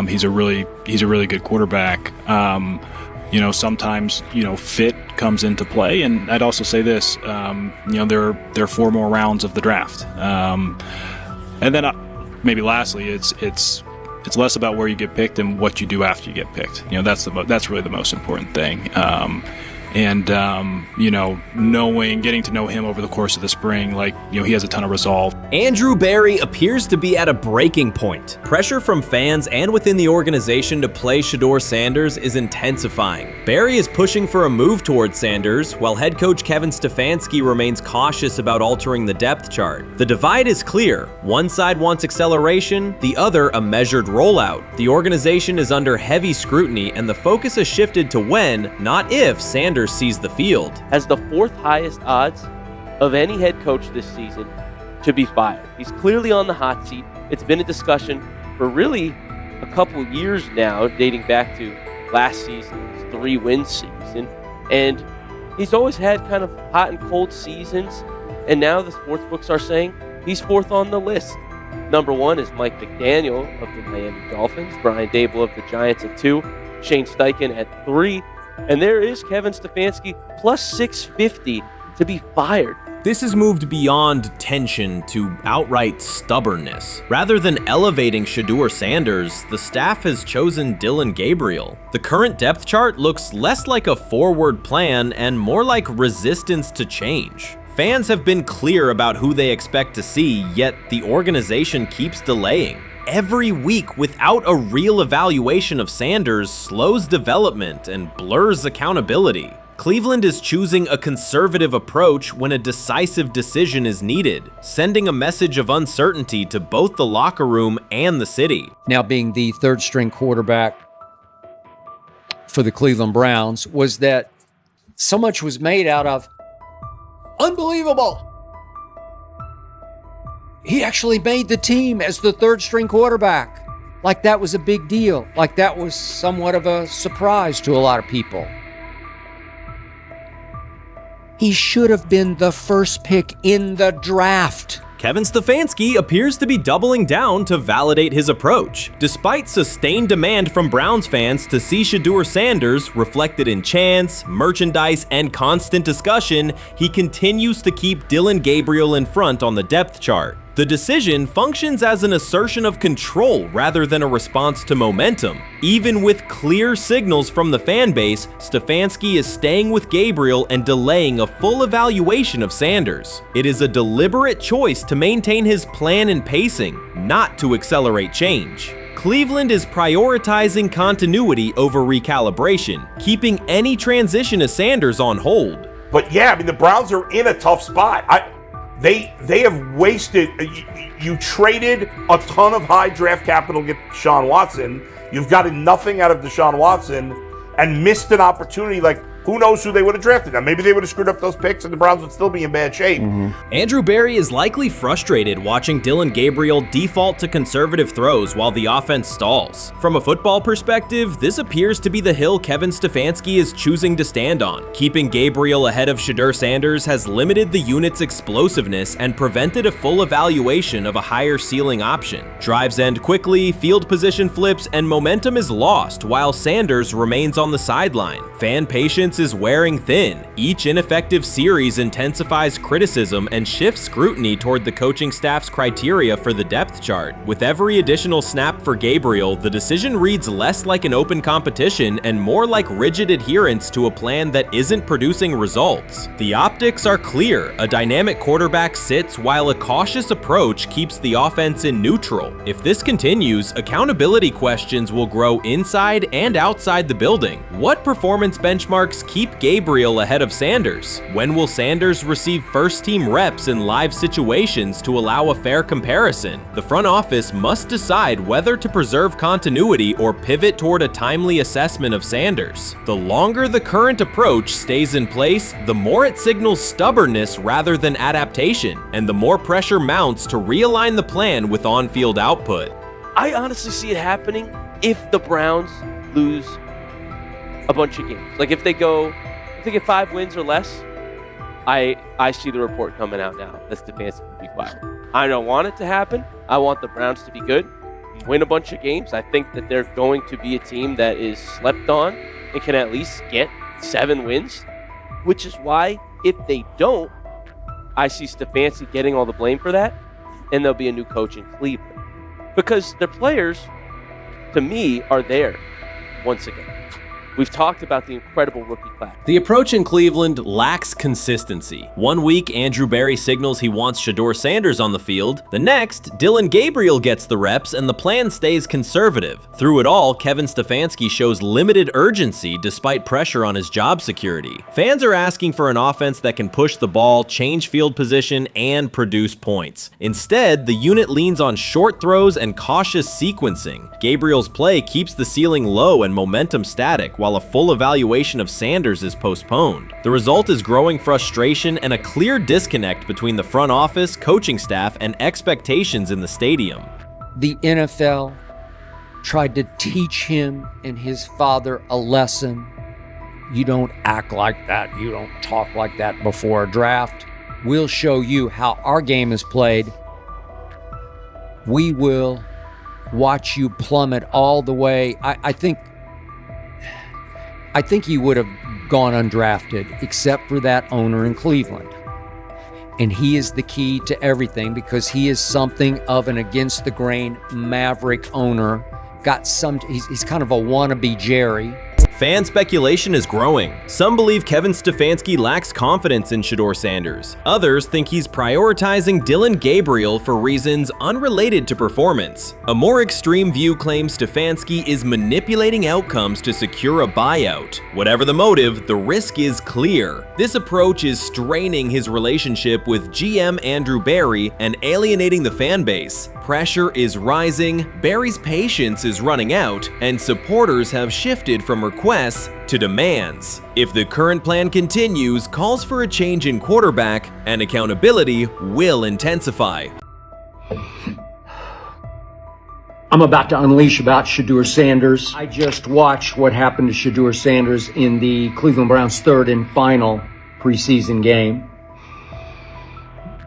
He's a really good quarterback. Sometimes, fit comes into play. And I'd also say this, there are 4 more rounds of the draft. And then maybe lastly, it's less about where you get picked and what you do after you get picked. That's really the most important thing. Getting to know him over the course of the spring, he has a ton of resolve. Andrew Barry appears to be at a breaking point. Pressure from fans and within the organization to play Shedeur Sanders is intensifying. Barry is pushing for a move towards Sanders, while head coach Kevin Stefanski remains cautious about altering the depth chart. The divide is clear. One side wants acceleration, the other a measured rollout. The organization is under heavy scrutiny, and the focus has shifted to when, not if, Sanders sees the field. Has the 4th highest odds of any head coach this season to be fired. He's clearly on the hot seat. It's been a discussion for really a couple years now, dating back to last season's 3-win season. And he's always had kind of hot and cold seasons. And now the sports books are saying he's 4th on the list. Number 1 is Mike McDaniel of the Miami Dolphins, Brian Dable of the Giants at 2, Shane Steichen at 3, and there is Kevin Stefanski plus 650 to be fired. This has moved beyond tension to outright stubbornness. Rather than elevating Shedeur Sanders, the staff has chosen Dillon Gabriel. The current depth chart looks less like a forward plan and more like resistance to change. Fans have been clear about who they expect to see, yet the organization keeps delaying. Every week without a real evaluation of Sanders slows development and blurs accountability. Cleveland is choosing a conservative approach when a decisive decision is needed, sending a message of uncertainty to both the locker room and the city. Now being the third string quarterback for the Cleveland Browns, was that so much was made out of unbelievable. He actually made the team as the third string quarterback. Like that was a big deal. Like that was somewhat of a surprise to a lot of people. He should have been the first pick in the draft. Kevin Stefanski appears to be doubling down to validate his approach. Despite sustained demand from Browns fans to see Shedeur Sanders reflected in chants, merchandise, and constant discussion, he continues to keep Dillon Gabriel in front on the depth chart. The decision functions as an assertion of control rather than a response to momentum. Even with clear signals from the fan base, Stefanski is staying with Gabriel and delaying a full evaluation of Sanders. It is a deliberate choice to maintain his plan and pacing, not to accelerate change. Cleveland is prioritizing continuity over recalibration, keeping any transition to Sanders on hold. But yeah, I mean, the Browns are in a tough spot. They have wasted. You traded a ton of high draft capital to get Deshaun Watson. You've gotten nothing out of Deshaun Watson and missed an opportunity. Like, who knows who they would have drafted? Now, maybe they would have screwed up those picks and the Browns would still be in bad shape. Andrew Berry is likely frustrated watching Dillon Gabriel default to conservative throws while the offense stalls. From a football perspective, this appears to be the hill Kevin Stefanski is choosing to stand on. Keeping Gabriel ahead of Shedeur Sanders has limited the unit's explosiveness and prevented a full evaluation of a higher ceiling option. Drives end quickly, field position flips, and momentum is lost while Sanders remains on the sideline. Fan patience is wearing thin. Each ineffective series intensifies criticism and shifts scrutiny toward the coaching staff's criteria for the depth chart. With every additional snap for Gabriel, the decision reads less like an open competition and more like rigid adherence to a plan that isn't producing results. The optics are clear. A dynamic quarterback sits while a cautious approach keeps the offense in neutral. If this continues, accountability questions will grow inside and outside the building. What performance benchmarks keep Gabriel ahead of Sanders? When will Sanders receive first-team reps in live situations to allow a fair comparison? The front office must decide whether to preserve continuity or pivot toward a timely assessment of Sanders. The longer the current approach stays in place, the more it signals stubbornness rather than adaptation, and the more pressure mounts to realign the plan with on-field output. I honestly see it happening if the Browns lose a bunch of games. Like if they get 5 wins or less, I see the report coming out now that Stefanski will be fired. I don't want it to happen. I want the Browns to be good, win a bunch of games. I think that they're going to be a team that is slept on and can at least get 7 wins, which is why if they don't, I see Stefanski getting all the blame for that, and there'll be a new coach in Cleveland. Because their players, to me, are there once again. We've talked about the incredible rookie class. The approach in Cleveland lacks consistency. One week, Andrew Berry signals he wants Shedeur Sanders on the field. The next, Dillon Gabriel gets the reps and the plan stays conservative. Through it all, Kevin Stefanski shows limited urgency despite pressure on his job security. Fans are asking for an offense that can push the ball, change field position, and produce points. Instead, the unit leans on short throws and cautious sequencing. Gabriel's play keeps the ceiling low and momentum static, while a full evaluation of Sanders is postponed. The result is growing frustration and a clear disconnect between the front office, coaching staff, and expectations in the stadium. The NFL tried to teach him and his father a lesson. You don't act like that. You don't talk like that before a draft. We'll show you how our game is played. We will watch you plummet all the way. I think he would have gone undrafted except for that owner in Cleveland. And he is the key to everything because he is something of an against the grain maverick owner. He's kind of a wannabe Jerry. Fan speculation is growing. Some believe Kevin Stefanski lacks confidence in Shedeur Sanders. Others think he's prioritizing Dillon Gabriel for reasons unrelated to performance. A more extreme view claims Stefanski is manipulating outcomes to secure a buyout. Whatever the motive, the risk is clear. This approach is straining his relationship with GM Andrew Berry and alienating the fan base. Pressure is rising, Berry's patience is running out, and supporters have shifted from requests to demands. If the current plan continues, calls for a change in quarterback and accountability will intensify. I'm about to unleash about Shedeur Sanders. I just watched what happened to Shedeur Sanders in the Cleveland Browns' third and final preseason game.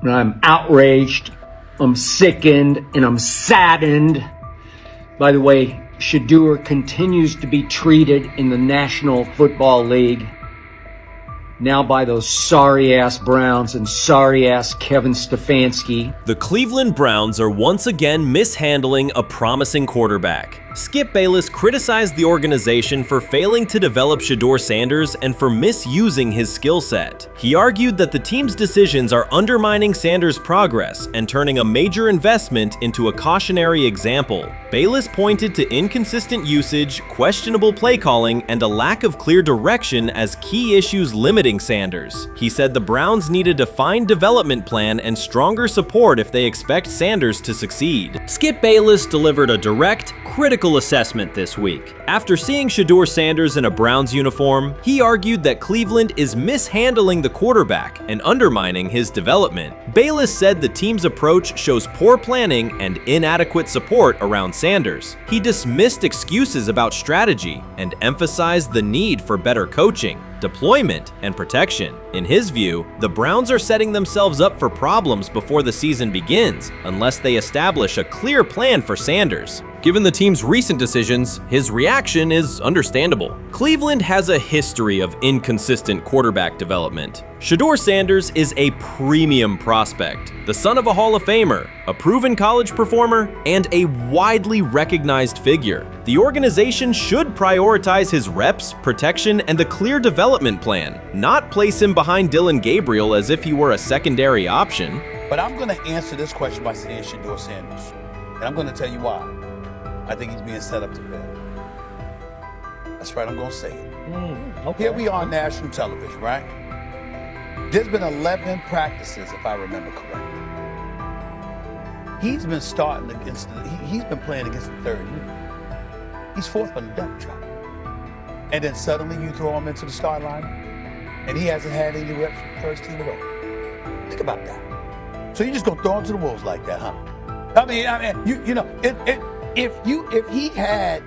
And I'm outraged, I'm sickened, and I'm saddened. By the way, Shedeur continues to be treated in the National Football League now by those sorry-ass Browns and sorry-ass Kevin Stefanski. The Cleveland Browns are once again mishandling a promising quarterback. Skip Bayless criticized the organization for failing to develop Shedeur Sanders and for misusing his skill set. He argued that the team's decisions are undermining Sanders' progress and turning a major investment into a cautionary example. Bayless pointed to inconsistent usage, questionable play calling, and a lack of clear direction as key issues limiting Sanders. He said the Browns need a defined development plan and stronger support if they expect Sanders to succeed. Skip Bayless delivered a direct, critical assessment this week. After seeing Shedeur Sanders in a Browns uniform, he argued that Cleveland is mishandling the quarterback and undermining his development. Bayless said the team's approach shows poor planning and inadequate support around Sanders. He dismissed excuses about strategy and emphasized the need for better coaching, deployment, and protection. In his view, the Browns are setting themselves up for problems before the season begins unless they establish a clear plan for Sanders. Given the team's recent decisions, his reaction is understandable. Cleveland has a history of inconsistent quarterback development. Shedeur Sanders is a premium prospect, the son of a Hall of Famer, a proven college performer, and a widely recognized figure. The organization should prioritize his reps, protection, and a clear development plan, not place him behind Dillon Gabriel as if he were a secondary option. But I'm going to answer this question by saying Shedeur Sanders, and I'm going to tell you why. I think he's being set up to fail. That's right, I'm going to say it. Okay. Here we are on national television, right? There's been 11 practices, if I remember correctly. He's been starting against, he's been playing against the third unit. He's fourth on the depth chart. And then suddenly you throw him into the start line, and he hasn't had any reps for the first team at all. Think about that. So you're just going to throw him to the wolves like that, huh? I mean, you know, if he had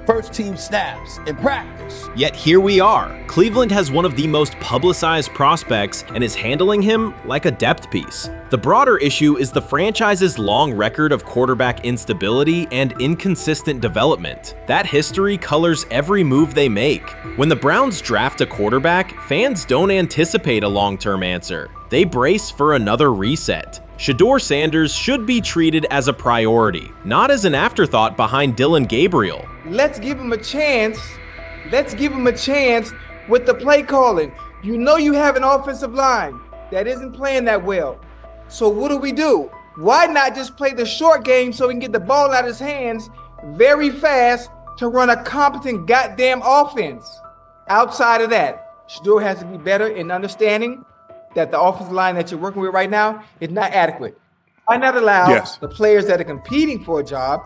first team snaps in practice. Yet here we are. Cleveland has one of the most publicized prospects and is handling him like a depth piece. The broader issue is the franchise's long record of quarterback instability and inconsistent development. That history colors every move they make. When the Browns draft a quarterback, fans don't anticipate a long-term answer. They brace for another reset. Shedeur Sanders should be treated as a priority, not as an afterthought behind Dillon Gabriel. Let's give him a chance. Let's give him a chance with the play calling. You know you have an offensive line that isn't playing that well. So what do? Why not just play the short game so he can get the ball out of his hands very fast to run a competent goddamn offense? Outside of that, Shedeur has to be better in understanding that the offensive line that you're working with right now is not adequate. Why not allow the players that are competing for a job,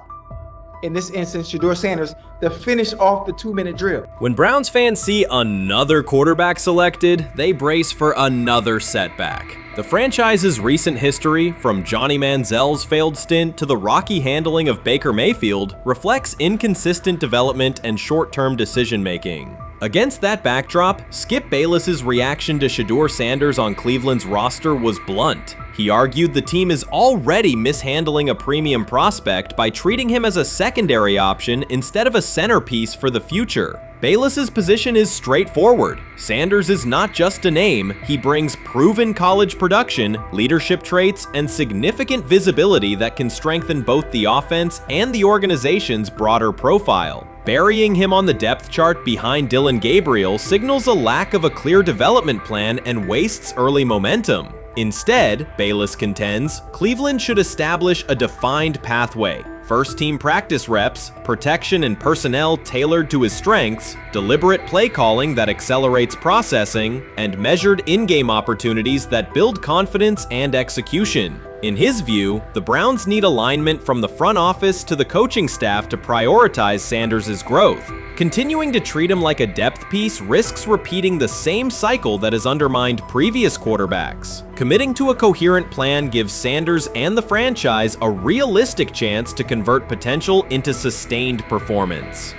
in this instance, Shedeur Sanders, to finish off the 2-minute drill? When Browns fans see another quarterback selected, they brace for another setback. The franchise's recent history, from Johnny Manziel's failed stint to the rocky handling of Baker Mayfield, reflects inconsistent development and short-term decision-making. Against that backdrop, Skip Bayless's reaction to Shedeur Sanders on Cleveland's roster was blunt. He argued the team is already mishandling a premium prospect by treating him as a secondary option instead of a centerpiece for the future. Bayless's position is straightforward. Sanders is not just a name, he brings proven college production, leadership traits, and significant visibility that can strengthen both the offense and the organization's broader profile. Burying him on the depth chart behind Dillon Gabriel signals a lack of a clear development plan and wastes early momentum. Instead, Bayless contends, Cleveland should establish a defined pathway. First-team practice reps, protection and personnel tailored to his strengths, deliberate play calling that accelerates processing, and measured in-game opportunities that build confidence and execution. In his view, the Browns need alignment from the front office to the coaching staff to prioritize Sanders' growth. Continuing to treat him like a depth piece risks repeating the same cycle that has undermined previous quarterbacks. Committing to a coherent plan gives Sanders and the franchise a realistic chance to convert potential into sustained performance.